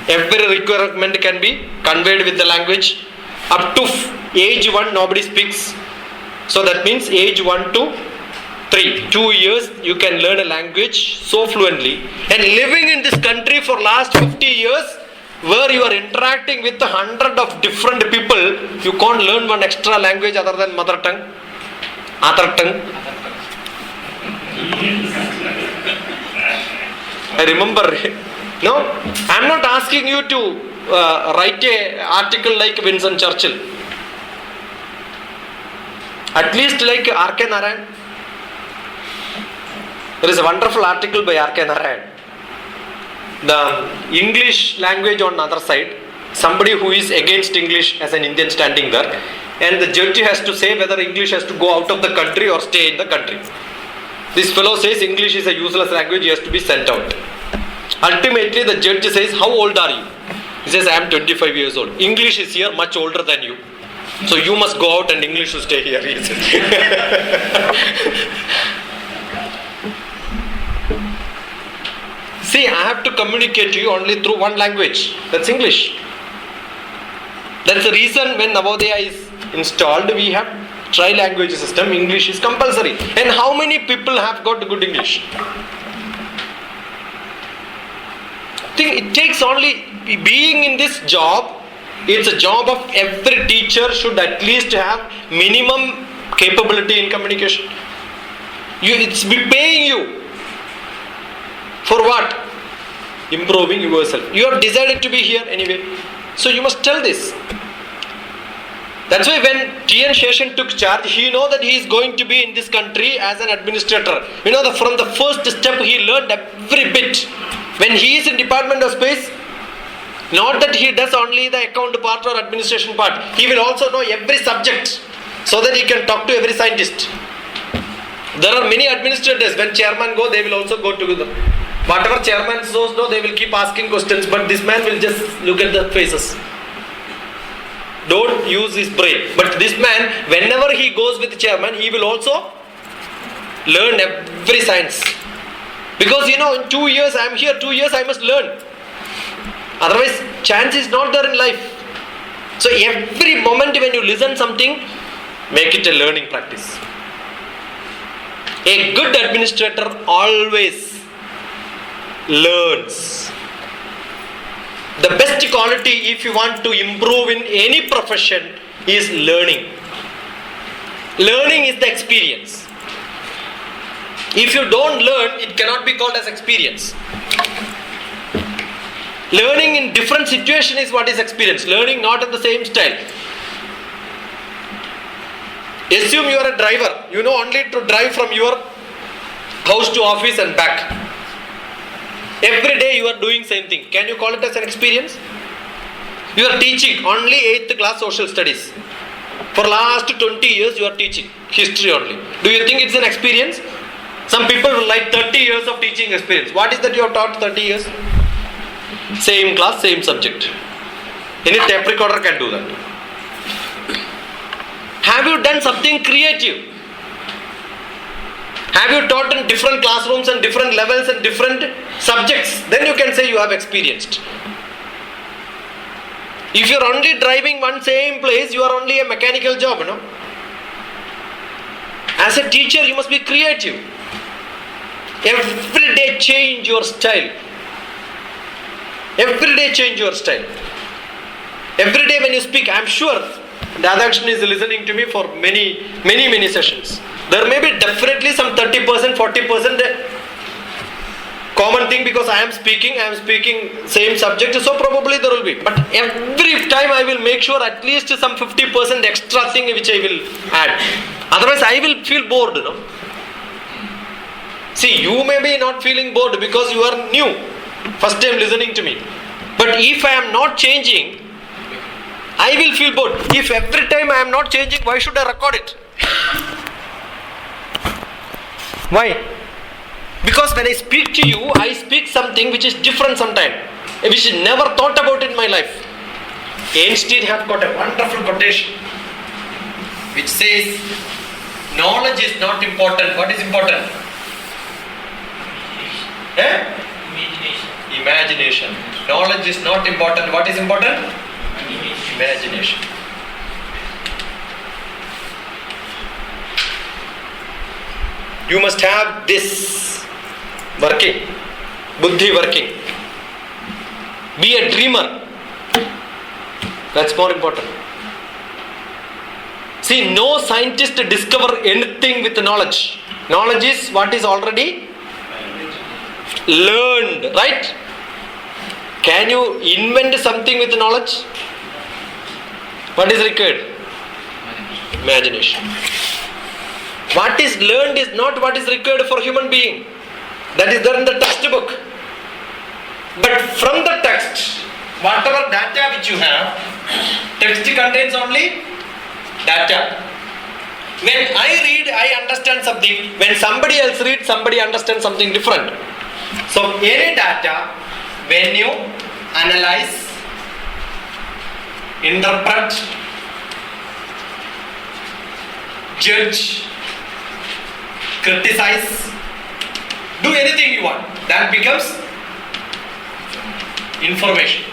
Every requirement can be conveyed with the language. Up to age 1, nobody speaks. So that means age 1 to 3, 2 years you can learn a language so fluently. And living in this country for last 50 years, where you are interacting with 100 of different people, you can't learn one extra language other than mother tongue. Other tongue. I remember. No, I am not asking you to write an article like Winston Churchill. At least like R.K. Narayan. There is a wonderful article by R.K. Narayan. The English language on the other side, somebody who is against English as an Indian standing there, and the judge has to say whether English has to go out of the country or stay in the country. This fellow says English is a useless language, he has to be sent out. Ultimately the judge says, how old are you? He says, I am 25 years old. English is here much older than you. So you must go out and English will stay here. He says. See, I have to communicate to you only through one language. That's English. That's the reason when Navodaya is installed, we have tri-language system. English is compulsory. And how many people have got good English? I think it takes only being in this job. It's a job of every teacher should at least have minimum capability in communication. It's be paying you. For what? Improving yourself. You have decided to be here anyway. So you must tell this. That's why when T.N. Sheshan took charge, he know that he is going to be in this country as an administrator. You know, from the first step he learned every bit. When he is in Department of Space, not that he does only the account part or administration part. He will also know every subject so that he can talk to every scientist. There are many administrators. When chairman go, they will also go together. Whatever chairman knows, no, they will keep asking questions. But this man will just look at the faces. Don't use his brain. But this man, whenever he goes with the chairman, he will also learn every science. Because in 2 years I am here, 2 years I must learn. Otherwise, chance is not there in life. So every moment when you listen something, make it a learning practice. A good administrator always learns. The best quality if you want to improve in any profession is learning. Learning is the experience. If you don't learn, it cannot be called as experience. Learning in different situation is what is experience. Learning not in the same style. Assume you are a driver. You know only to drive from your house to office and back. Every day you are doing same thing. Can you call it as an experience? You are teaching only 8th class social studies. For last 20 years you are teaching history only. Do you think it's an experience? Some people will like 30 years of teaching experience. What is that you have taught 30 years? Same class, same subject. Any tape recorder can do that. Have you done something creative? Have you taught in different classrooms and different levels and different subjects? Then you can say you have experienced. If you are only driving one same place, you are only a mechanical job, no? As a teacher, you must be creative. Every day change your style. Every day change your style. Every day when you speak, I am sure Radhakrishnan is listening to me for many sessions. There may be definitely some 30%, 40% common thing because I am speaking same subject, so probably there will be. But every time I will make sure at least some 50% extra thing which I will add. Otherwise I will feel bored, no? See, you may be not feeling bored because you are new. first time listening to me. But if I am not changing, I will feel bored. If every time I am not changing, why should I record it? Why? Because when I speak to you, I speak something which is different sometimes, which I never thought about in my life. Einstein have got a wonderful quotation which says, knowledge is not important. What is important? Imagination. Knowledge is not important. What is important? Imagination. You must have this working, buddhi working. Be a dreamer. That's more important. See, no scientist discover anything with knowledge. Knowledge is what is already learned, right? Can you invent something with knowledge? What is required? Imagination. What is learned is not what is required for human being. That is there in the textbook. But from the text, whatever data which you have, text contains only data. When I read, I understand something. When somebody else reads, somebody understands something different. So any data, when you analyze, interpret, judge, criticize, do anything you want, that becomes information.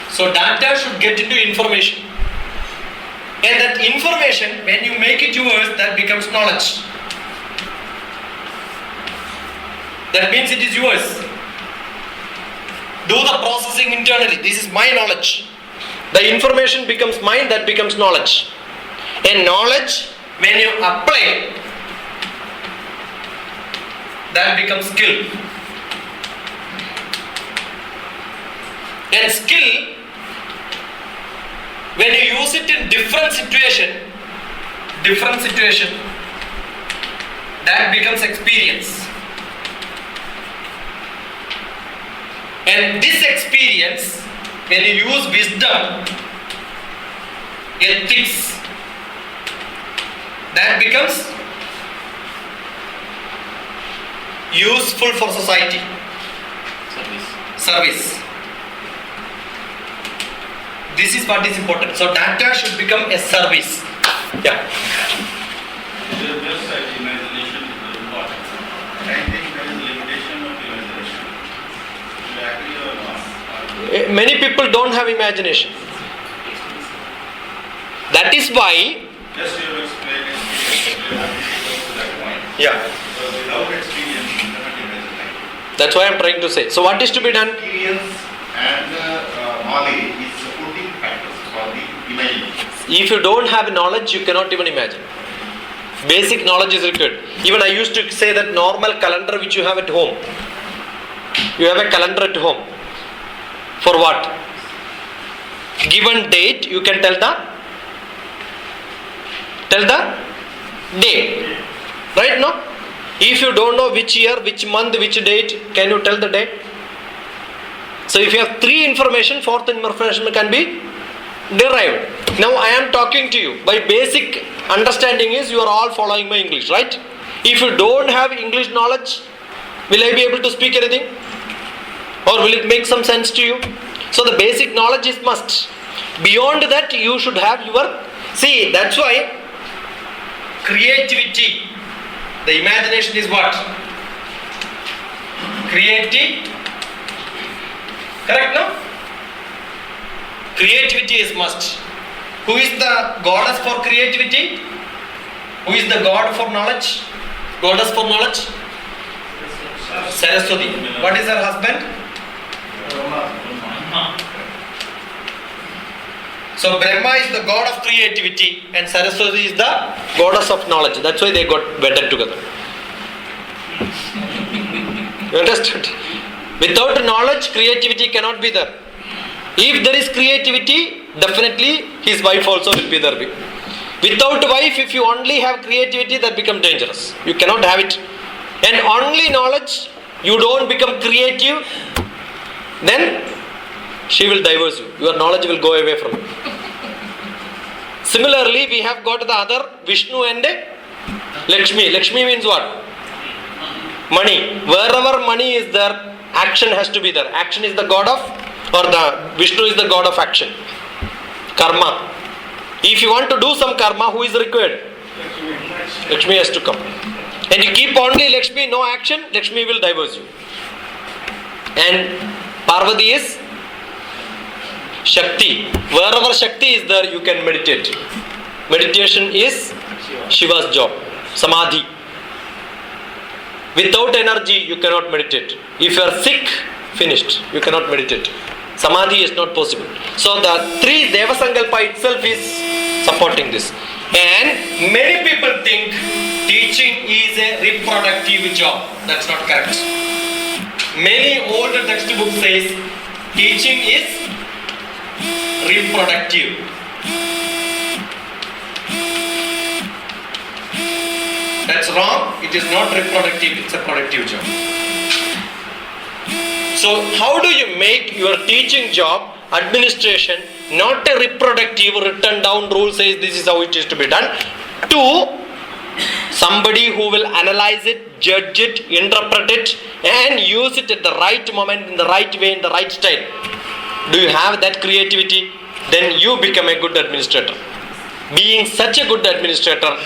So data should get into information. And that information, when you make it yours, that becomes knowledge. That means it is yours. Do the processing internally. This is my knowledge. The information becomes mine, that becomes knowledge. And knowledge, when you apply, that becomes skill. And skill, when you use it in different situation, that becomes experience. And this experience, when you use wisdom, ethics, that becomes useful for society. Service. This is what is important. So data should become a service. Yeah. Just as imagination is important, I think there is limitation of imagination. Do you agree or not? Many people don't have imagination. That is why. Just your experience to that point. Yeah. So without experience, you cannot imagine. That's why I'm trying to say. So what is to be done? Experience and knowledge is supporting factors for the imagination. If you don't have knowledge, you cannot even imagine. Basic knowledge is required. Even I used to say that normal calendar which you have at home. You have a calendar at home. For what? Given date, you can tell the day. Right, no? If you don't know which year, which month, which date, can you tell the day? So if you have three information, fourth information can be derived. Now I am talking to you. By basic understanding is you are all following my English, right? If you don't have English knowledge, will I be able to speak anything? Or will it make some sense to you? So the basic knowledge is must. Beyond that, you should have your... See, that's why creativity, the imagination is what? Creativity. Correct, no? Creativity is must. Who is the goddess for creativity? Who is the god for knowledge? Goddess for knowledge? Saraswati. What is her husband? So Brahma is the god of creativity and Saraswati is the goddess of knowledge. That's why they got wedded together. You understand? Without knowledge, creativity cannot be there. If there is creativity, definitely his wife also will be there. Without wife, if you only have creativity, that becomes dangerous. You cannot have it. And only knowledge, you don't become creative, then she will divorce you. Your knowledge will go away from you. Similarly, we have got the other Vishnu and Lakshmi. Lakshmi means what? Money. Wherever money is there, action has to be there. Action is the god of, or the Vishnu is the god of action. Karma. If you want to do some karma, who is required? Lakshmi has to come. And you keep only Lakshmi, no action, Lakshmi will divorce you. And Parvati is Shakti. Wherever Shakti is there, you can meditate. Meditation is Shiva's job. Samadhi. Without energy, you cannot meditate. If you are sick, finished. You cannot meditate. Samadhi is not possible. So the three Devasankalpa itself is supporting this. And many people think teaching is a reproductive job. That's not correct. Many old textbooks says teaching is reproductive. That's wrong. It is not reproductive. It's a productive job. So how do you make your teaching job, administration, not a reproductive, written down rule says this is how it is to be done, to somebody who will analyze it, judge it, interpret it, and use it at the right moment, in the right way, in the right style. Do you have that creativity? Then you become a good administrator. Being such a good administrator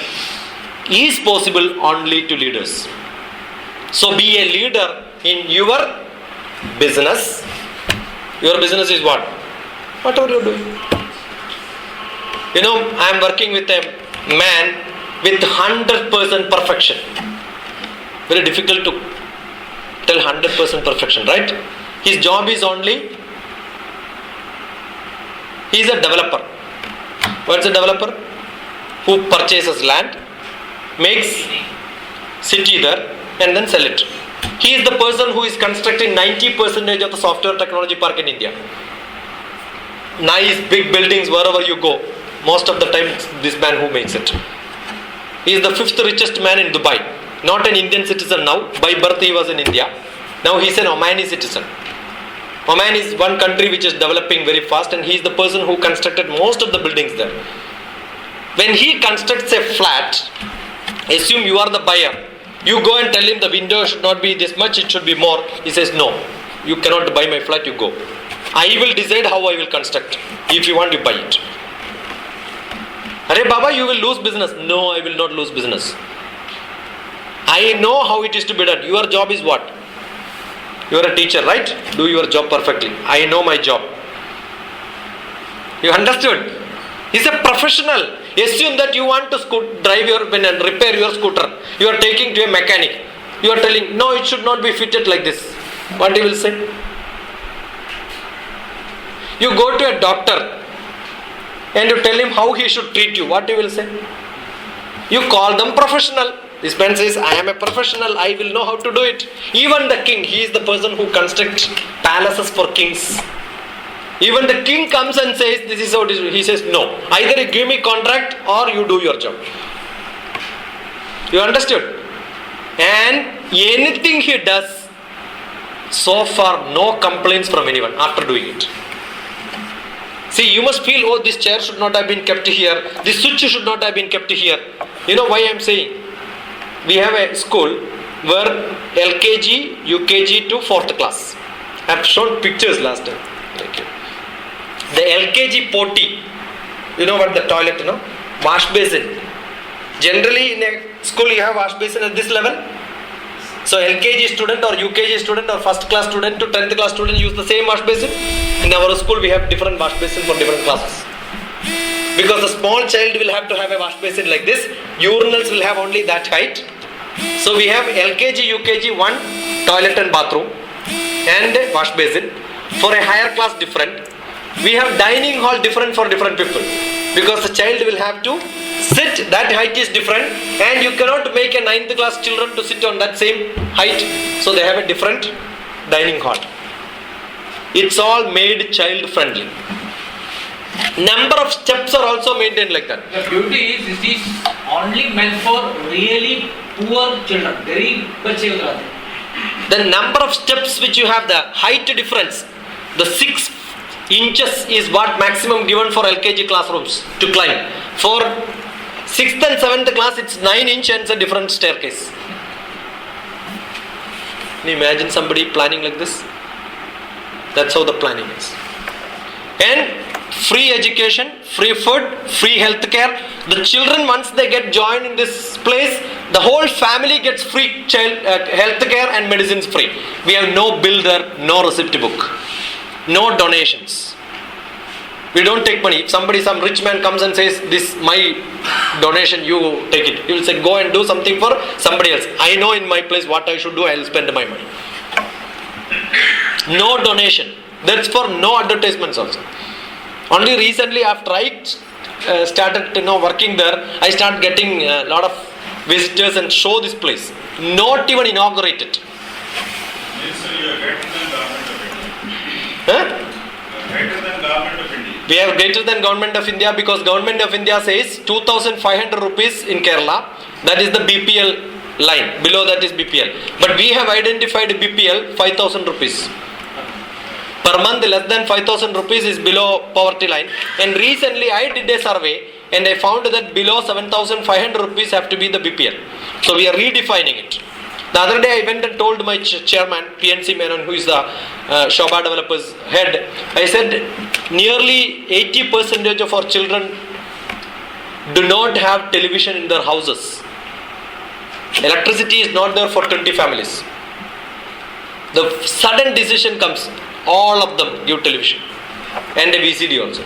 is possible only to leaders. So be a leader in your business. Your business is what? Whatever you do. You know, I am working with a man with 100% perfection. Very difficult to tell 100% perfection, right? His job is only, he is a developer. What is a developer? Who purchases land, makes city there, and then sell it. He is the person who is constructing 90% of the software technology park in India. Nice big buildings wherever you go. Most of the time it's this man who makes it. He is the 5th richest man in Dubai. Not an Indian citizen now. By birth he was in India. Now he is an Omani citizen. Oman is one country which is developing very fast, and he is the person who constructed most of the buildings there. When he constructs a flat, assume you are the buyer. You go and tell him the window should not be this much, it should be more. He says, no, you cannot buy my flat, you go. I will decide how I will construct. If you want, you buy it. Arey Baba, you will lose business. No, I will not lose business. I know how it is to be done. Your job is what? You are a teacher, right? Do your job perfectly. I know my job. You understood? He's a professional. Assume that you want to drive your and repair your scooter. You are taking to a mechanic. You are telling, no, it should not be fitted like this. What he will say? You go to a doctor and you tell him how he should treat you. What he will say? You call them professional. This man says, I am a professional, I will know how to do it. Even the king, he is the person who constructs palaces for kings. Even the king comes and says, this is how it is. He says, no. Either you give me contract or you do your job. You understood? And anything he does, so far no complaints from anyone after doing it. See, you must feel, oh, this chair should not have been kept here. This switch should not have been kept here. You know why I am saying? We have a school where LKG, UKG to 4th class. I have shown pictures last time. Thank you. The LKG potty, you know what the toilet, you know? Wash basin. Generally in a school you have wash basin at this level. So LKG student or UKG student or 1st class student to 10th class student use the same wash basin. In our school we have different wash basin for different classes. Because the small child will have to have a wash basin like this. Urinals will have only that height. So we have LKG, UKG, one toilet and bathroom and a wash basin. For a higher class different. We have dining hall different for different people. Because the child will have to sit, that height is different, and you cannot make a 9th class children to sit on that same height. So they have a different dining hall. It's all made child friendly. Number of steps are also maintained like that. The beauty is this is only meant for really poor children. Very बच्चे होते हैं. The number of steps which you have, the height difference, the 6 inches is what maximum given for LKG classrooms to climb. For 6th and 7th class, it's 9 inch and it's a different staircase. Can you imagine somebody planning like this? That's how the planning is. And free education, free food, free health care. The children, once they get joined in this place, the whole family gets free health care and medicines free. We have no bill there, no receipt book, no donations. We don't take money. If somebody, some rich man comes and says, this my donation, you take it. He will say, go and do something for somebody else. I know in my place what I should do, I will spend my money. No donation. That's for no advertisements also. Only recently after I started working there, I started getting a lot of visitors and show this place. Not even inaugurated. Yes, sir, you are greater than government of India. Huh? Greater than government of India. We are greater than government of India because government of India says 2,500 rupees in Kerala. That is the BPL line. Below that is BPL. But we have identified BPL 5,000 rupees. Per month, less than 5,000 rupees is below poverty line. And recently I did a survey and I found that below 7,500 rupees have to be the BPL. So we are redefining it. The other day I went and told my chairman, PNC Menon, who is the Shobha Developers head, I said nearly 80% of our children do not have television in their houses. Electricity is not there for 20 families. The sudden decision comes, all of them give television and a VCD also.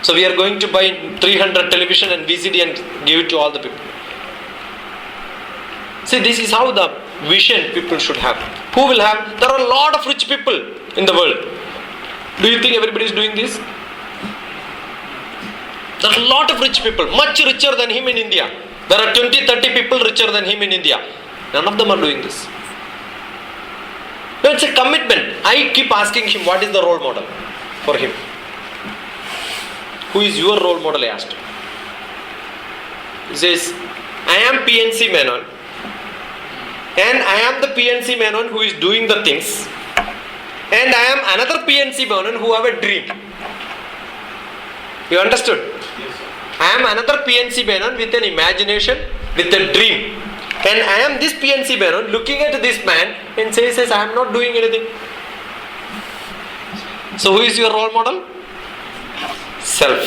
So we are going to buy 300 television and VCD and give it to all the people. See, this is how the vision people should have. Who will have? There are a lot of rich people in the world. Do you think everybody is doing this? There are a lot of rich people, much richer than him in India. There are 20-30 people richer than him in India. None of them are doing this. No, it's a commitment. I keep asking him, what is the role model for him? Who is your role model? I asked him. He says, I am PNC Menon. And I am the PNC Menon who is doing the things. And I am another PNC Menon who have a dream. You understood? Yes, sir. I am another PNC Menon with an imagination, with a dream. And I am this PNC Menon looking at this man and says, I am not doing anything. So who is your role model? Self.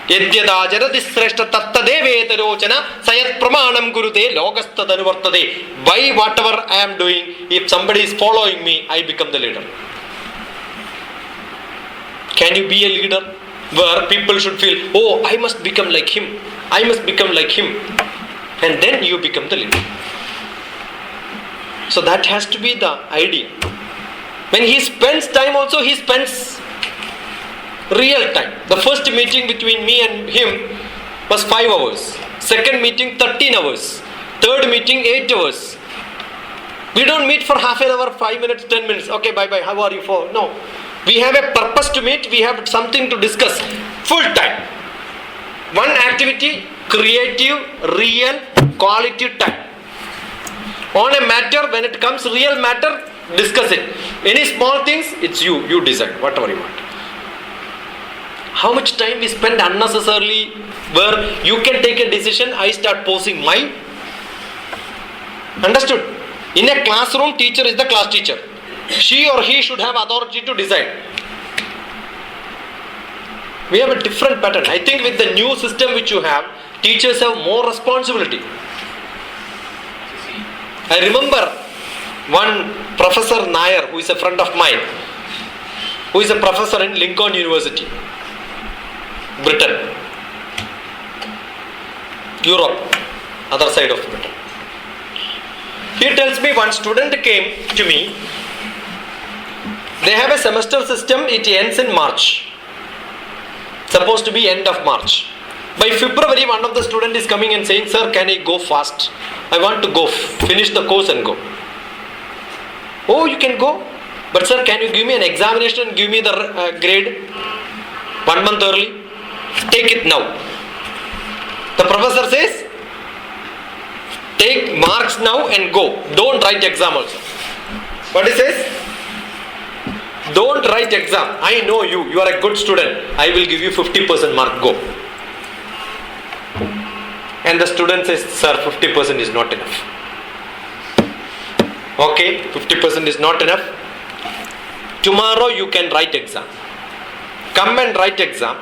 Yadyada jarati sreshta tattadevetalochana sayat pramanam gurute logastadanuvartade. By whatever I am doing, if somebody is following me, I become the leader. Can you be a leader where people should feel, oh, I must become like him. I must become like him. And then you become the leader. So that has to be the idea. When he spends time also, he spends real time. The first meeting between me and him was 5 hours. Second meeting 13 hours. Third meeting 8 hours. We don't meet for half an hour, 5 minutes, 10 minutes. Okay, bye-bye, how are you for? No. We have a purpose to meet. We have something to discuss. Full time. One activity, creative, real, quality time. On a matter, when it comes real matter, discuss it. Any small things, it's you decide, whatever you want. How much time we spend unnecessarily where you can take a decision, I start posing my. Understood? In a classroom, teacher is the class teacher. She or he should have authority to decide. We have a different pattern. I think with the new system which you have, teachers have more responsibility. I remember one Professor Nair, who is a friend of mine, who is a professor in Lincoln University, Britain, Europe, other side of Britain. He tells me one student came to me. They have a semester system, it ends in March. Supposed to be end of March. By February, one of the students is coming and saying, sir, can I go fast? I want to go, finish the course and go. Oh, you can go. But sir, can you give me an examination and give me the grade 1 month early? Take it now. The professor says, Take marks now and go. Don't write exam also. What he says? Don't write exam. I know you. You are a good student. I will give you 50% mark. Go. And the student says, sir, 50% is not enough. Okay, 50% is not enough. Tomorrow you can write exam. Come and write exam.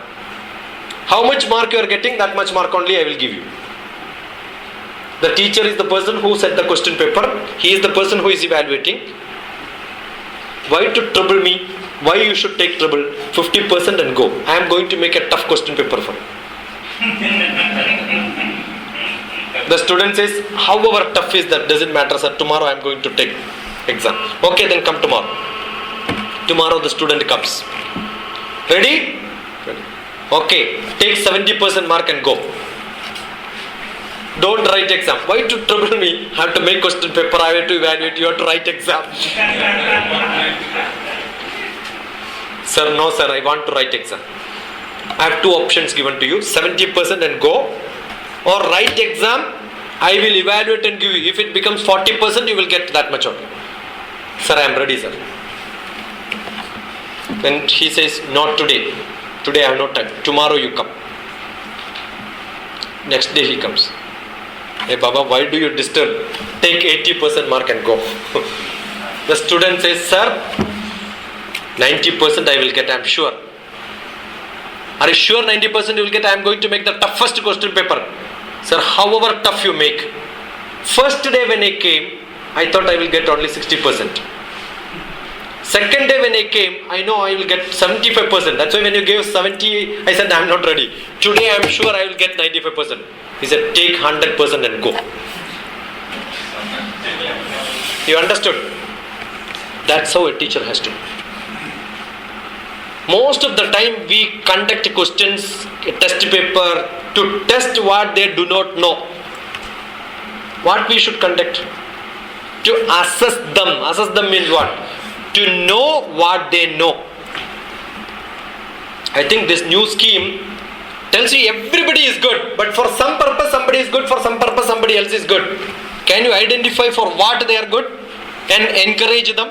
How much mark you are getting, that much mark only I will give you. The teacher is the person who set the question paper. He is the person who is evaluating. Why to trouble me? Why you should take trouble? 50% and go. I am going to make a tough question paper for you. The student says, however tough is that, doesn't matter sir, tomorrow I am going to take exam. Okay, then come tomorrow. Tomorrow the student comes. Ready? Okay, take 70% mark and go. Don't write exam. Why to trouble me? I have to make question paper, I have to evaluate, you have to write exam. Sir, no sir, I want to write exam. I have two options given to you, 70% and go, or write exam, I will evaluate and give you. If it becomes 40%, you will get that much only. Sir, I am ready sir. Then he says, not today. Today I have no time. Tomorrow you come. Next day he comes. Hey Baba, why do you disturb? Take 80% mark and go. The student says, sir, 90% I will get, I am sure. Are you sure 90% you will get? I am going to make the toughest question paper. Sir, however tough you make. First day when I came, I thought I will get only 60%. Second day when I came, I know I will get 75%. That's why when you gave 70, I said I am not ready. Today I am sure I will get 95%. He said, take 100% and go. You understood? That's how a teacher has to. Most of the time we conduct questions, a test paper, to test what they do not know. What we should conduct? To assess them. Assess them means what? To know what they know. I think this new scheme tells you everybody is good, but for some purpose somebody is good, for some purpose somebody else is good. Can you identify for what they are good and encourage them?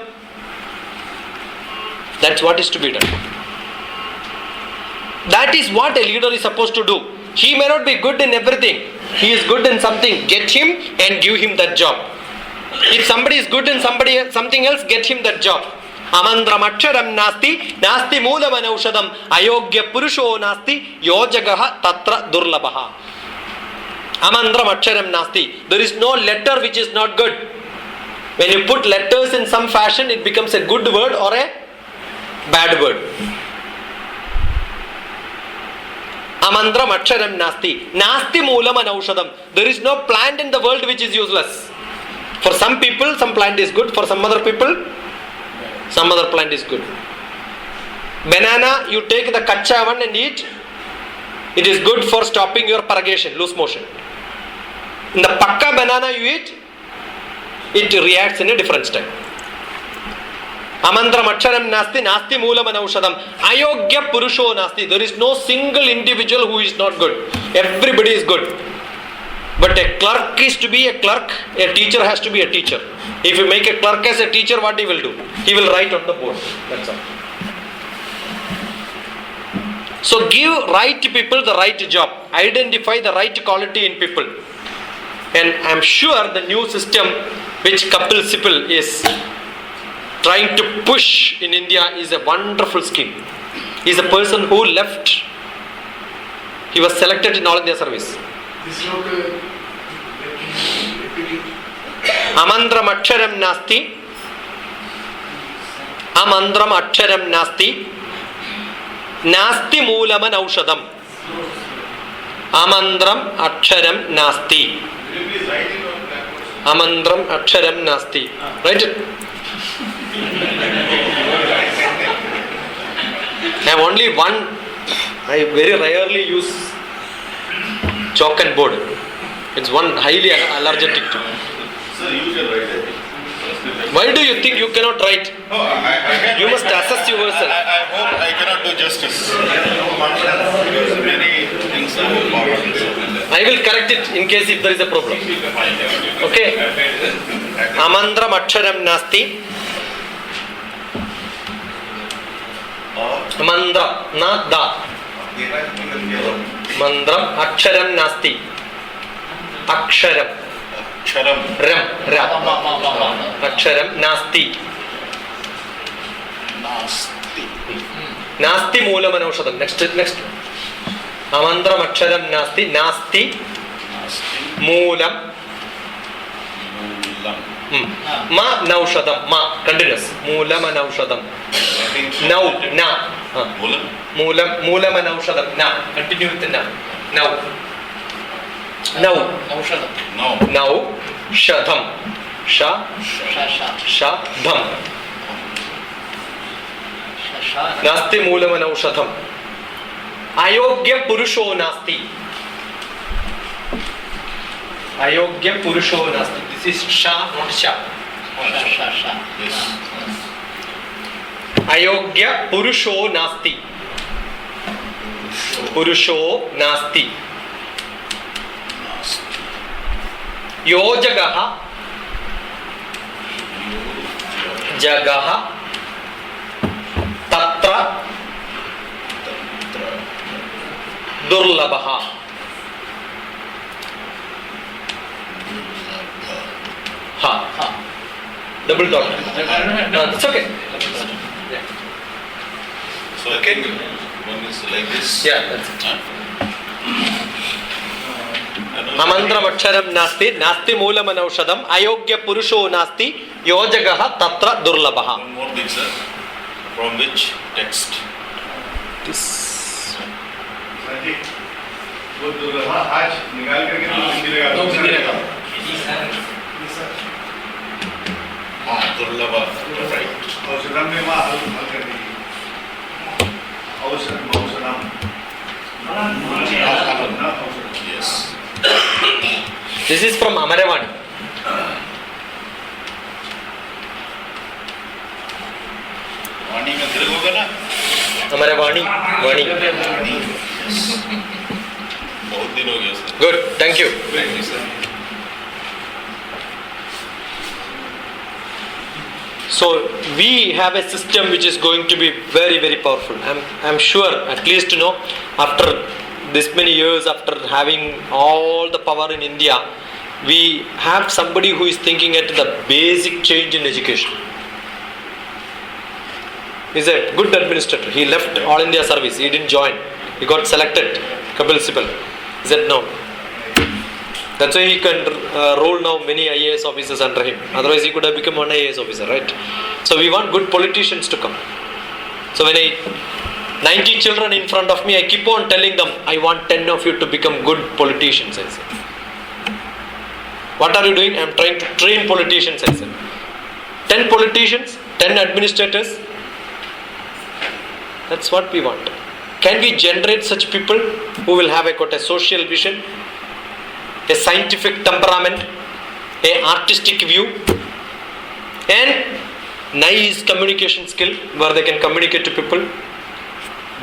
That's what is to be done. That is what a leader is supposed to do. He may not be good in everything. He is good in something. Get him and give him that job. If somebody is good in something else, get him that job. Amandram aksharam nasti, nasti moolam anaushadam, ayogya purusho nasti, yojagaha tatra durlabaha. Amandram aksharam nasti. There is no letter which is not good. When you put letters in some fashion, it becomes a good word or a bad word. Amandram aksharam nasti. Nasti moolam anaushadam. There is no plant in the world which is useless. For some people, some plant is good. For some other people, some other plant is good. Banana, you take the kacha one and eat. It is good for stopping your purgation, loose motion. In the pakka banana you eat, it reacts in a different style. Amandram aksharam nasti, nasti moolam anaushadam. Ayogya purusho nasti. There is no single individual who is not good. Everybody is good. But a clerk is to be a clerk, a teacher has to be a teacher. If you make a clerk as a teacher, what he will do? He will write on the board. That's all. So give right people the right job. Identify the right quality in people. And I am sure the new system which Kapil Sibal is trying to push in India is a wonderful scheme. He is a person who left. He was selected in All India service. Amandram aksharam nasti. Amandram aksharam nasti. Nasti moolam anaushadam. Amandram aksharam nasti. Amandram aksharam nasti. Write it. I have only one. I very rarely use chalk and board. It's one highly allergic to. Sir, you can write it. Why do you think you cannot write? No, I You must assess yourself. I hope I cannot do justice. Because many things are important. I I will correct it in case if there is a problem. Okay. Amandram aksharam nasti. Mandram, na da. Mandram aksharam nasti. Aksharam. Ram. Aksharam nasti. Nasti moolam anaushadam. Next. Amandram aksharam nasti. Nasti moolam. Ma naushadam. Ma. Continuous. Moolam anaushadam. Now. Na. Moolam anaushadam. Na. Continue with the na. Now. Shadham. Shadham. Nasti moolam anaushadam. Ayogya purusho nasti. Ayogya purusho nasti. This is sha, not sha. Yes. Ayogya purusho nasti. Purusho nasti. Yojagaha. Jagaha. Tatra. Durlabaha. Ha. Double dot. No, it's okay. So again, one is like this. Yeah, that's it. Amandram aksharam nasti. Nasti moolam anaushadam. Ayogya purusho nasti. Yojagaha tatra durlabaha. One more thing, sir. From which text? This. जी वो दुर्लभा आज निकाल करके तो हिंदी लगा दो हाँ दुर्लभा right औषधम में वहाँ हल कर दीजिए औषधम yes This is from Amaravani. वाणी में दीर्घ होगा ना Amaravani. Vani. बहुत दिन हो गया sir Good. Thank you. Thank you sir So we have a system which is going to be very, very powerful. I'm sure, at least after this many years, after having all the power in India, we have somebody who is thinking at the basic change in education. He's a good administrator. He left All India service. He didn't join. He got selected. Kapil Sibal. He said no. That's why he can rule now many IAS officers under him. Otherwise, he could have become one IAS officer, right? So we want good politicians to come. So when 90 children in front of me, I keep on telling them, I want 10 of you to become good politicians, I said. What are you doing? I am trying to train politicians, I said. 10 politicians, 10 administrators. That's what we want. Can we generate such people who will have got a social vision, a scientific temperament, a artistic view, and nice communication skill where they can communicate to people,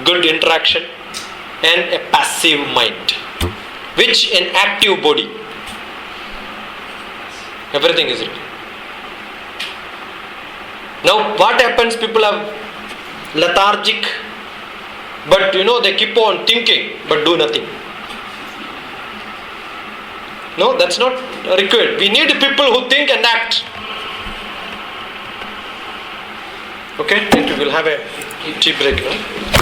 good interaction, and a passive mind, which an active body. Everything is written. Now what happens? People are lethargic, but they keep on thinking but do nothing. No, that's not required. We need people who think and act. Okay, we'll have a tea break now.